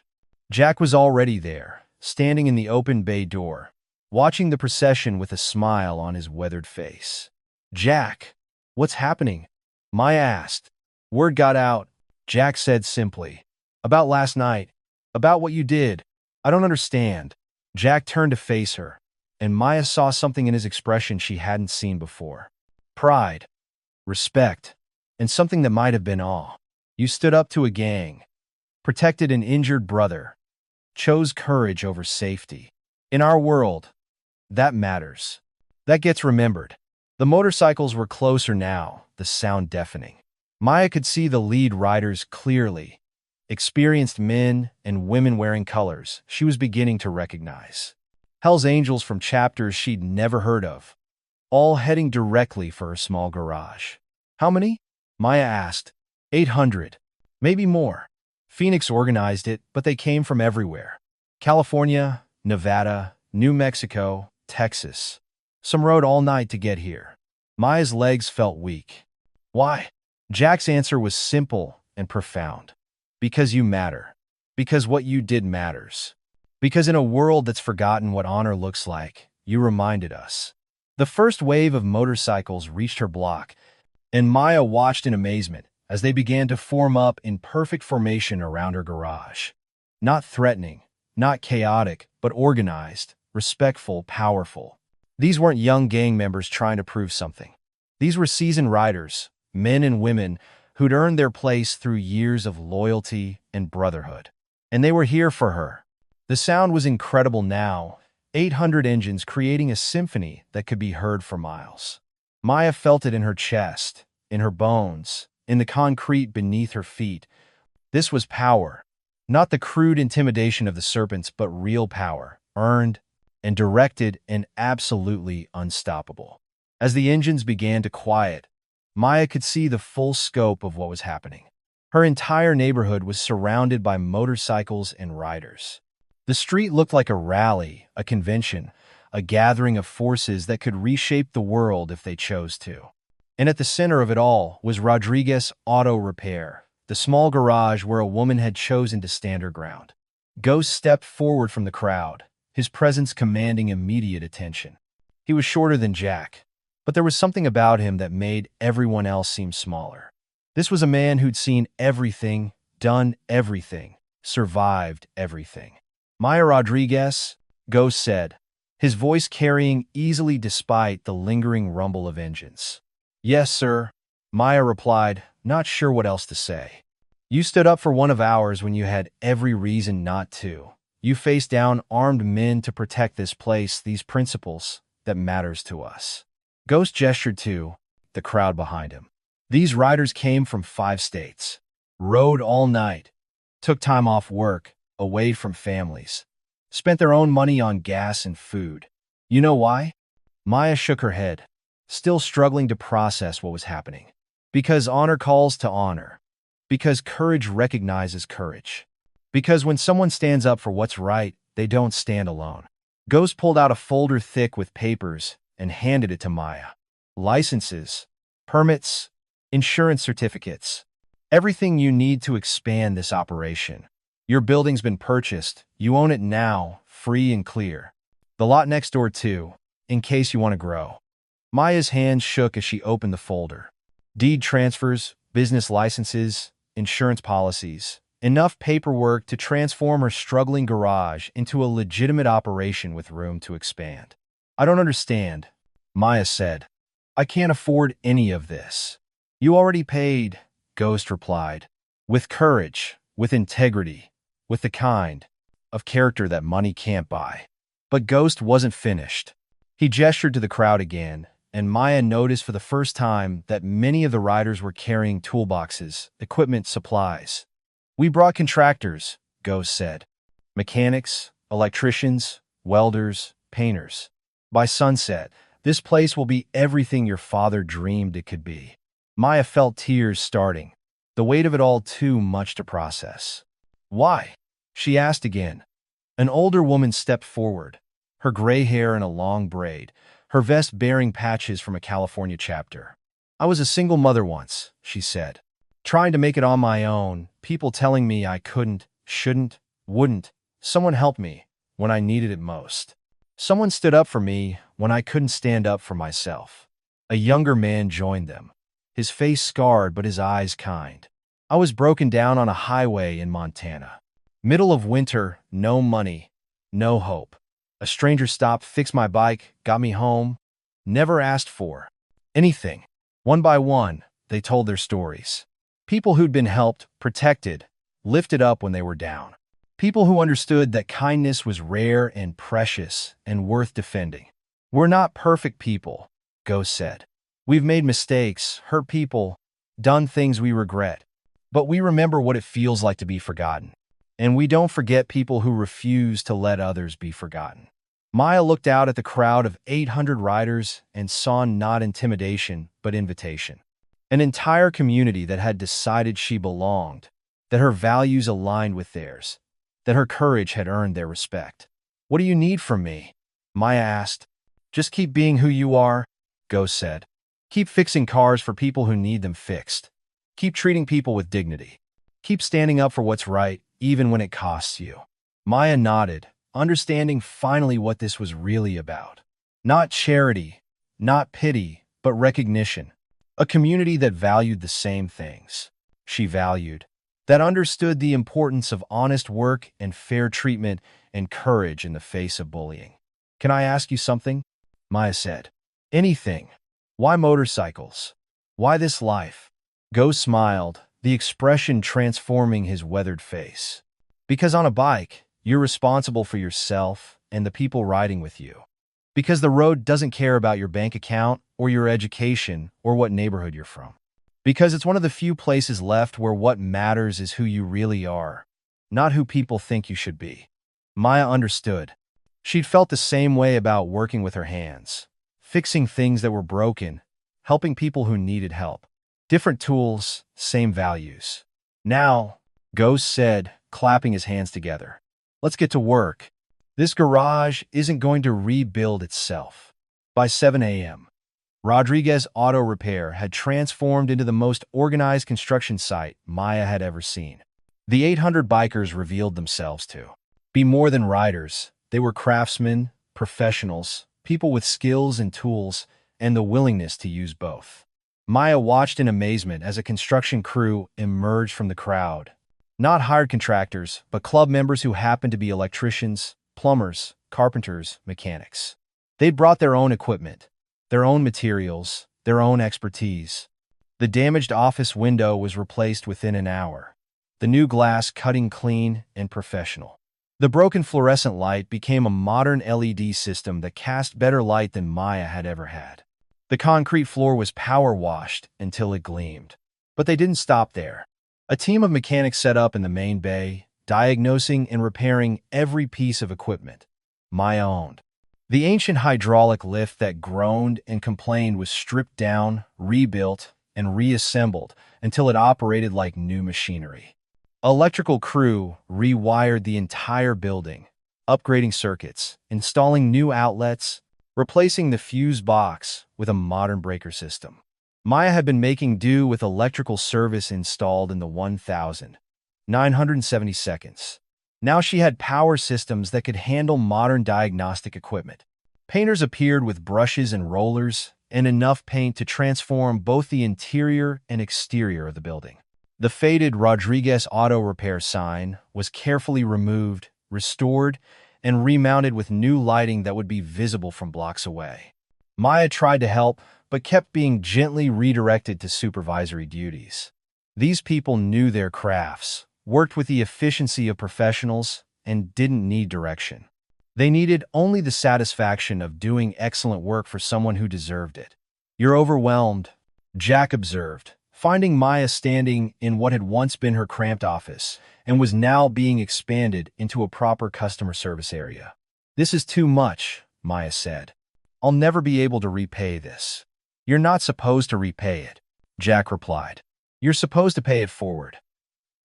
Jack was already there, standing in the open bay door, watching the procession with a smile on his weathered face. "Jack, what's happening?" Maya asked. "Word got out," Jack said simply. "About last night. About what you did. I don't understand." Jack turned to face her, and Maya saw something in his expression she hadn't seen before. Pride, respect, and something that might have been awe. "You stood up to a gang, protected an injured brother, chose courage over safety. In our world, that matters. That gets remembered." The motorcycles were closer now, the sound deafening. Maya could see the lead riders clearly, experienced men and women wearing colors she was beginning to recognize. Hell's Angels from chapters she'd never heard of, all heading directly for her small garage. "How many?" Maya asked. 800. Maybe more. Phoenix organized it, but they came from everywhere. California, Nevada, New Mexico, Texas. Some rode all night to get here. Maya's legs felt weak. "Why?" Jack's answer was simple and profound. "Because you matter. Because what you did matters. Because in a world that's forgotten what honor looks like, you reminded us." The first wave of motorcycles reached her block, and Maya watched in amazement as they began to form up in perfect formation around her garage. Not threatening, not chaotic, but organized, respectful, powerful. These weren't young gang members trying to prove something. These were seasoned riders, men and women who'd earned their place through years of loyalty and brotherhood. And they were here for her. The sound was incredible now, 800 engines creating a symphony that could be heard for miles. Maya felt it in her chest, in her bones, in the concrete beneath her feet. This was power. Not the crude intimidation of the Serpents, but real power, earned and directed and absolutely unstoppable. As the engines began to quiet, Maya could see the full scope of what was happening. Her entire neighborhood was surrounded by motorcycles and riders. The street looked like a rally, a convention, a gathering of forces that could reshape the world if they chose to. And at the center of it all was Rodriguez Auto Repair, the small garage where a woman had chosen to stand her ground. Ghost stepped forward from the crowd, his presence commanding immediate attention. He was shorter than Jack, but there was something about him that made everyone else seem smaller. This was a man who'd seen everything, done everything, survived everything. "Maya Rodriguez," Ghost said, his voice carrying easily despite the lingering rumble of engines. "Yes, sir," Maya replied, not sure what else to say. "You stood up for one of ours when you had every reason not to," You face down armed men to protect this place, these principles that matters to us. Ghost gestured to the crowd behind him. These riders came from 5 states, rode all night, took time off work, away from families, spent their own money on gas and food. You know why? Maya shook her head, still struggling to process what was happening. Because honor calls to honor. Because courage recognizes courage. Because when someone stands up for what's right, they don't stand alone. Ghost pulled out a folder thick with papers and handed it to Maya. Licenses, permits, insurance certificates. Everything you need to expand this operation. Your building's been purchased. You own it now, free and clear. The lot next door too, in case you want to grow. Maya's hands shook as she opened the folder. Deed transfers, business licenses, insurance policies. Enough paperwork to transform her struggling garage into a legitimate operation with room to expand. I don't understand, Maya said. I can't afford any of this. You already paid, Ghost replied. With courage, with integrity, with the kind of character that money can't buy. But Ghost wasn't finished. He gestured to the crowd again, and Maya noticed for the first time that many of the riders were carrying toolboxes, equipment, supplies. We brought contractors, Ghost said. Mechanics, electricians, welders, painters. By sunset, this place will be everything your father dreamed it could be. Maya felt tears starting, the weight of it all too much to process. Why? She asked again. An older woman stepped forward, her gray hair in a long braid, her vest bearing patches from a California chapter. I was a single mother once, she said. Trying to make it on my own, people telling me I couldn't, shouldn't, wouldn't. Someone helped me when I needed it most. Someone stood up for me when I couldn't stand up for myself. A younger man joined them, his face scarred but his eyes kind. I was broken down on a highway in Montana. Middle of winter, no money, no hope. A stranger stopped, fixed my bike, got me home. Never asked for anything. One by one, they told their stories. People who'd been helped, protected, lifted up when they were down. People who understood that kindness was rare and precious and worth defending. We're not perfect people, Ghost said. We've made mistakes, hurt people, done things we regret. But we remember what it feels like to be forgotten. And we don't forget people who refuse to let others be forgotten. Maya looked out at the crowd of 800 riders and saw not intimidation, but invitation. An entire community that had decided she belonged, that her values aligned with theirs, that her courage had earned their respect. What do you need from me? Maya asked. Just keep being who you are, Ghost said. Keep fixing cars for people who need them fixed. Keep treating people with dignity. Keep standing up for what's right, even when it costs you. Maya nodded, understanding finally what this was really about. Not charity, not pity, but recognition. A community that valued the same things she valued, that understood the importance of honest work and fair treatment and courage in the face of bullying. Can I ask you something? Maya said. Anything. Why motorcycles? Why this life? Ghost smiled, the expression transforming his weathered face. Because on a bike, you're responsible for yourself and the people riding with you. Because the road doesn't care about your bank account or your education or what neighborhood you're from. Because it's one of the few places left where what matters is who you really are, not who people think you should be. Maya understood. She'd felt the same way about working with her hands, fixing things that were broken, helping people who needed help. Different tools, same values. Now, Ghost said, clapping his hands together. Let's get to work. This garage isn't going to rebuild itself. By 7 a.m., Rodriguez Auto Repair had transformed into the most organized construction site Maya had ever seen. The 800 bikers revealed themselves to be more than riders. They were craftsmen, professionals, people with skills and tools, and the willingness to use both. Maya watched in amazement as a construction crew emerged from the crowd. Not hired contractors, but club members who happened to be electricians, plumbers, carpenters, mechanics. They'd brought their own equipment, their own materials, their own expertise. The damaged office window was replaced within an hour. The new glass cutting clean and professional. The broken fluorescent light became a modern LED system that cast better light than Maya had ever had. The concrete floor was power-washed until it gleamed. But they didn't stop there. A team of mechanics set up in the main bay, diagnosing and repairing every piece of equipment Maya owned. The ancient hydraulic lift that groaned and complained was stripped down, rebuilt, and reassembled until it operated like new machinery. Electrical crew rewired the entire building, upgrading circuits, installing new outlets, replacing the fuse box with a modern breaker system. Maya had been making do with electrical service installed in the 1,970 seconds. Now she had power systems that could handle modern diagnostic equipment. Painters appeared with brushes and rollers, and enough paint to transform both the interior and exterior of the building. The faded Rodriguez Auto Repair sign was carefully removed, restored, and remounted with new lighting that would be visible from blocks away. Maya tried to help, but kept being gently redirected to supervisory duties. These people knew their crafts, worked with the efficiency of professionals, and didn't need direction. They needed only the satisfaction of doing excellent work for someone who deserved it. "You're overwhelmed," Jack observed, finding Maya standing in what had once been her cramped office and was now being expanded into a proper customer service area. "This is too much," Maya said. "I'll never be able to repay this." "You're not supposed to repay it," Jack replied. "You're supposed to pay it forward.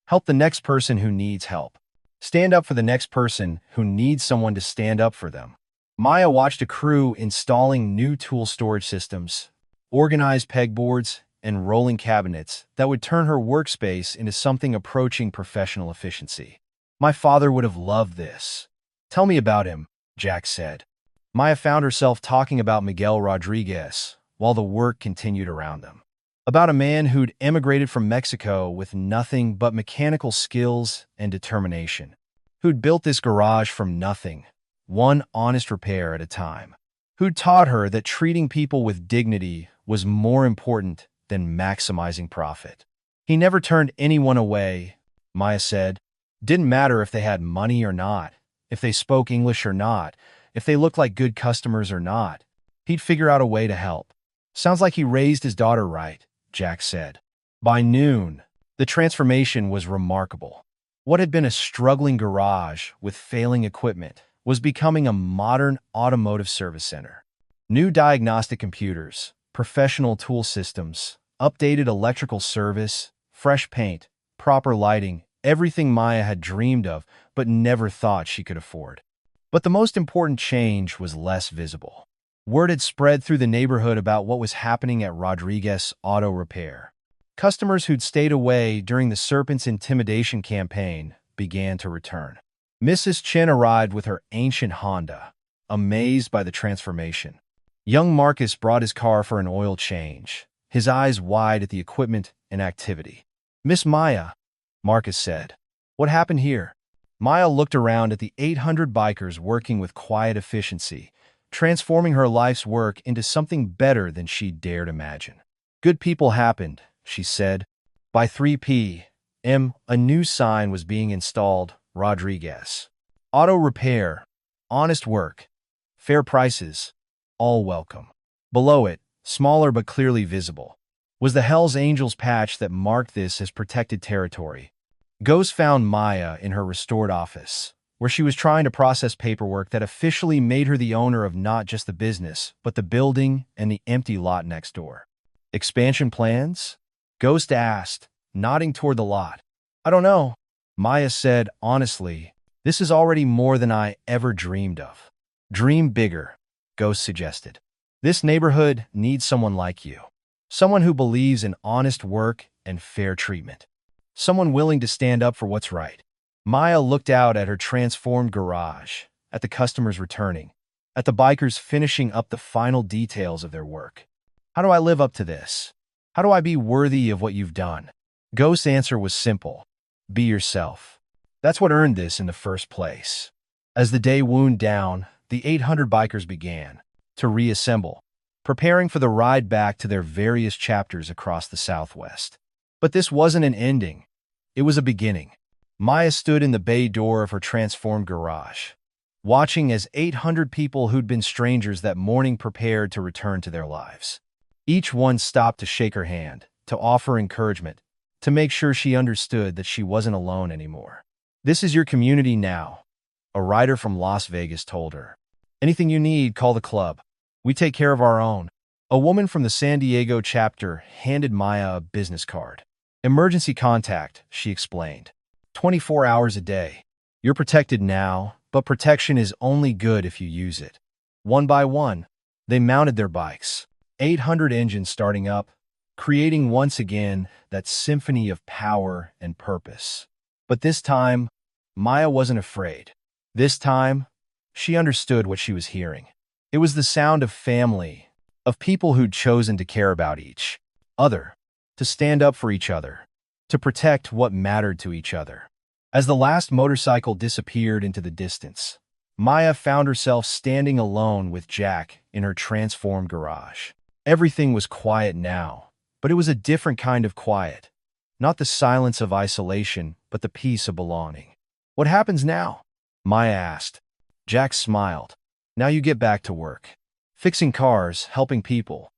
Help the next person who needs help. Stand up for the next person who needs someone to stand up for them." Maya watched a crew installing new tool storage systems, organized pegboards, and rolling cabinets that would turn her workspace into something approaching professional efficiency. "My father would have loved this." "Tell me about him," Jack said. Maya found herself talking about Miguel Rodriguez while the work continued around them. About a man who'd emigrated from Mexico with nothing but mechanical skills and determination, who'd built this garage from nothing, one honest repair at a time, who'd taught her that treating people with dignity was more important than maximizing profit. "He never turned anyone away," Maya said. "Didn't matter if they had money or not, if they spoke English or not, if they looked like good customers or not. He'd figure out a way to help." "Sounds like he raised his daughter right," Jack said. By noon, the transformation was remarkable. What had been a struggling garage with failing equipment was becoming a modern automotive service center. New diagnostic computers, professional tool systems, updated electrical service, fresh paint, proper lighting, everything Maya had dreamed of but never thought she could afford. But the most important change was less visible. Word had spread through the neighborhood about what was happening at Rodriguez Auto Repair. Customers who'd stayed away during the Serpent's intimidation campaign began to return. Mrs. Chen arrived with her ancient Honda, amazed by the transformation. Young Marcus brought his car for an oil change, his eyes wide at the equipment and activity. "Miss Maya," Marcus said, "what happened here?" Maya looked around at the 800 bikers working with quiet efficiency, transforming her life's work into something better than she dared imagine. "Good people happened," she said. By 3 p.m., a new sign was being installed: Rodriguez Auto Repair, honest work, fair prices, all welcome. Below it, smaller but clearly visible, was the Hells Angels patch that marked this as protected territory. Ghost found Maya in her restored office, where she was trying to process paperwork that officially made her the owner of not just the business, but the building and the empty lot next door. "Expansion plans?" Ghost asked, nodding toward the lot. "I don't know," Maya said honestly. "This is already more than I ever dreamed of." "Dream bigger," Ghost suggested. "This neighborhood needs someone like you. Someone who believes in honest work and fair treatment. Someone willing to stand up for what's right." Maya looked out at her transformed garage, at the customers returning, at the bikers finishing up the final details of their work. "How do I live up to this? How do I be worthy of what you've done?" Ghost's answer was simple: be yourself. That's what earned this in the first place. As the day wound down, the 800 bikers began to reassemble, preparing for the ride back to their various chapters across the Southwest. But this wasn't an ending. It was a beginning. Maya stood in the bay door of her transformed garage, watching as 800 people who'd been strangers that morning prepared to return to their lives. Each one stopped to shake her hand, to offer encouragement, to make sure she understood that she wasn't alone anymore. "This is your community now," a writer from Las Vegas told her. "Anything you need, call the club. We take care of our own." A woman from the San Diego chapter handed Maya a business card. "Emergency contact," she explained. 24 hours a day. You're protected now, but protection is only good if you use it. One by one, they mounted their bikes, 800 engines starting up, creating once again that symphony of power and purpose. But this time, Maya wasn't afraid. This time, she understood what she was hearing. It was the sound of family, of people who'd chosen to care about each other, to stand up for each other, to protect what mattered to each other. As the last motorcycle disappeared into the distance, Maya found herself standing alone with Jack in her transformed garage. Everything was quiet now, but it was a different kind of quiet. Not the silence of isolation, but the peace of belonging. "What happens now?" Maya asked. Jack smiled. "Now you get back to work. Fixing cars, helping people,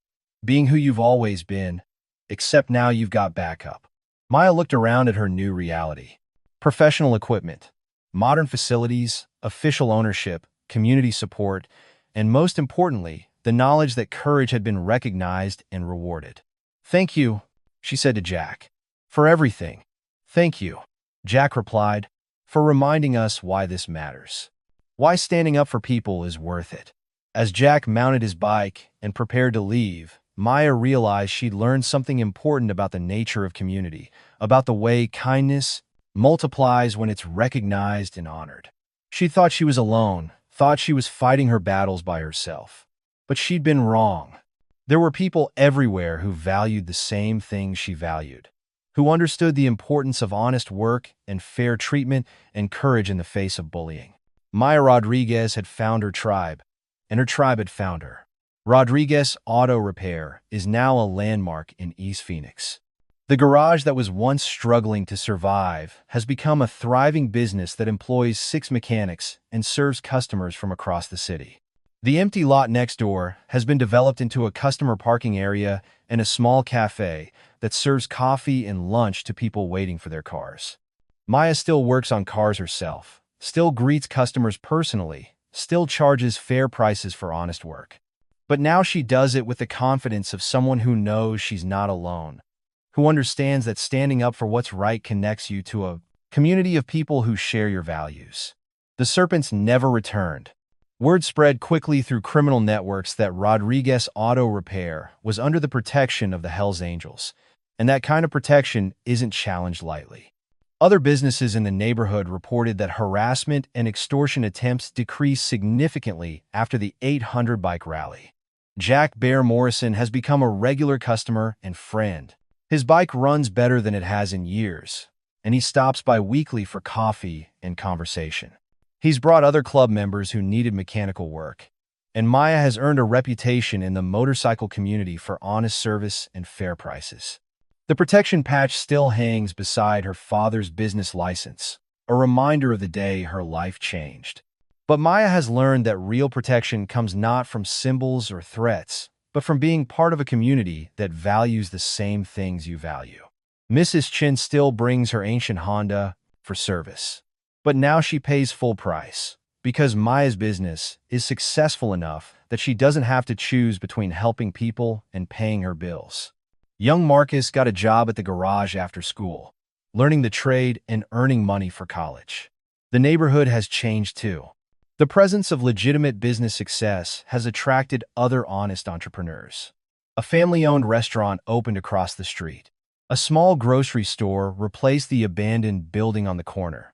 being who you've always been, except now you've got backup." Maya looked around at her new reality. Professional equipment, modern facilities, official ownership, community support, and most importantly, the knowledge that courage had been recognized and rewarded. "Thank you," she said to Jack, "for everything." "Thank you," Jack replied, "for reminding us why this matters. Why standing up for people is worth it." As Jack mounted his bike and prepared to leave, Maya realized she'd learned something important about the nature of community, about the way kindness multiplies when it's recognized and honored. She thought she was alone, thought she was fighting her battles by herself. But she'd been wrong. There were people everywhere who valued the same things she valued, who understood the importance of honest work and fair treatment and courage in the face of bullying. Maya Rodriguez had found her tribe, and her tribe had found her. Rodriguez Auto Repair is now a landmark in East Phoenix. The garage that was once struggling to survive has become a thriving business that employs 6 mechanics and serves customers from across the city. The empty lot next door has been developed into a customer parking area and a small cafe that serves coffee and lunch to people waiting for their cars. Maya still works on cars herself, still greets customers personally, still charges fair prices for honest work. But now she does it with the confidence of someone who knows she's not alone, who understands that standing up for what's right connects you to a community of people who share your values. The serpents never returned. Word spread quickly through criminal networks that Rodriguez Auto Repair was under the protection of the Hells Angels, and that kind of protection isn't challenged lightly. Other businesses in the neighborhood reported that harassment and extortion attempts decreased significantly after the 800 bike rally. Jack Bear Morrison has become a regular customer and friend. His bike runs better than it has in years, and he stops by weekly for coffee and conversation. He's brought other club members who needed mechanical work, and Maya has earned a reputation in the motorcycle community for honest service and fair prices. The protection patch still hangs beside her father's business license, a reminder of the day her life changed. But Maya has learned that real protection comes not from symbols or threats, but from being part of a community that values the same things you value. Mrs. Chin still brings her ancient Honda for service. But now she pays full price, because Maya's business is successful enough that she doesn't have to choose between helping people and paying her bills. Young Marcus got a job at the garage after school, learning the trade and earning money for college. The neighborhood has changed too. The presence of legitimate business success has attracted other honest entrepreneurs. A family-owned restaurant opened across the street. A small grocery store replaced the abandoned building on the corner.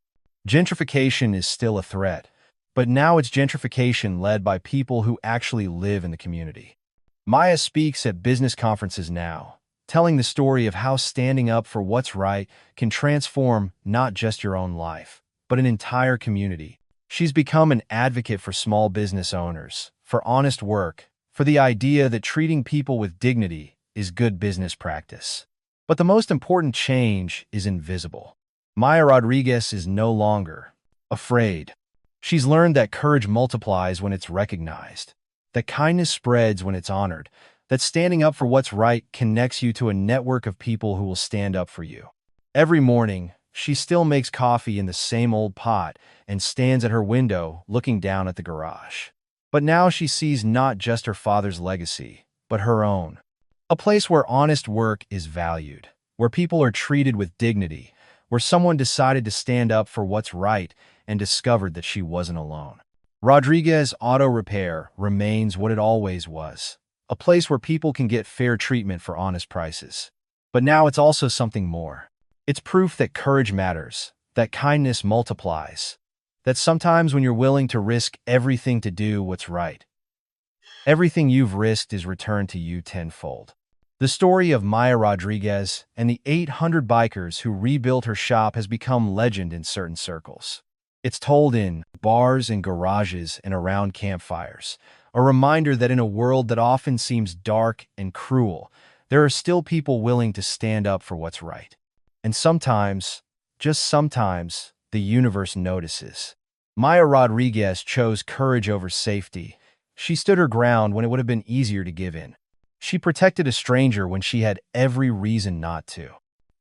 Gentrification is still a threat, but now it's gentrification led by people who actually live in the community. Maya speaks at business conferences now, telling the story of how standing up for what's right can transform not just your own life, but an entire community. She's become an advocate for small business owners, for honest work, for the idea that treating people with dignity is good business practice. But the most important change is invisible. Maya Rodriguez is no longer afraid. She's learned that courage multiplies when it's recognized, that kindness spreads when it's honored, that standing up for what's right connects you to a network of people who will stand up for you. Every morning, she still makes coffee in the same old pot and stands at her window looking down at the garage. But now she sees not just her father's legacy, but her own. A place where honest work is valued, where people are treated with dignity, where someone decided to stand up for what's right and discovered that she wasn't alone. Rodriguez Auto Repair remains what it always was, a place where people can get fair treatment for honest prices. But now it's also something more. It's proof that courage matters, that kindness multiplies, that sometimes when you're willing to risk everything to do what's right, everything you've risked is returned to you tenfold. The story of Maya Rodriguez and the 800 bikers who rebuilt her shop has become legend in certain circles. It's told in bars and garages and around campfires, a reminder that in a world that often seems dark and cruel, there are still people willing to stand up for what's right. And sometimes, just sometimes, the universe notices. Maya Rodriguez chose courage over safety. She stood her ground when it would have been easier to give in. She protected a stranger when she had every reason not to.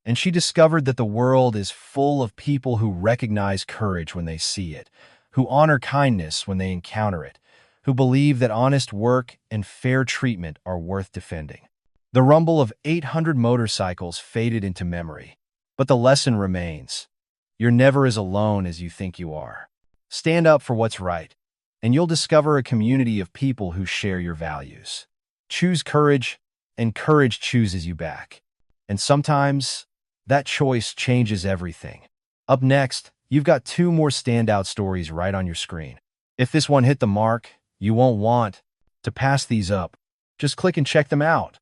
And she discovered that the world is full of people who recognize courage when they see it, who honor kindness when they encounter it, who believe that honest work and fair treatment are worth defending. The rumble of 800 motorcycles faded into memory, but the lesson remains. You're never as alone as you think you are. Stand up for what's right, and you'll discover a community of people who share your values. Choose courage, and courage chooses you back. And sometimes, that choice changes everything. Up next, you've got two more standout stories right on your screen. If this one hit the mark, you won't want to pass these up. Just click and check them out.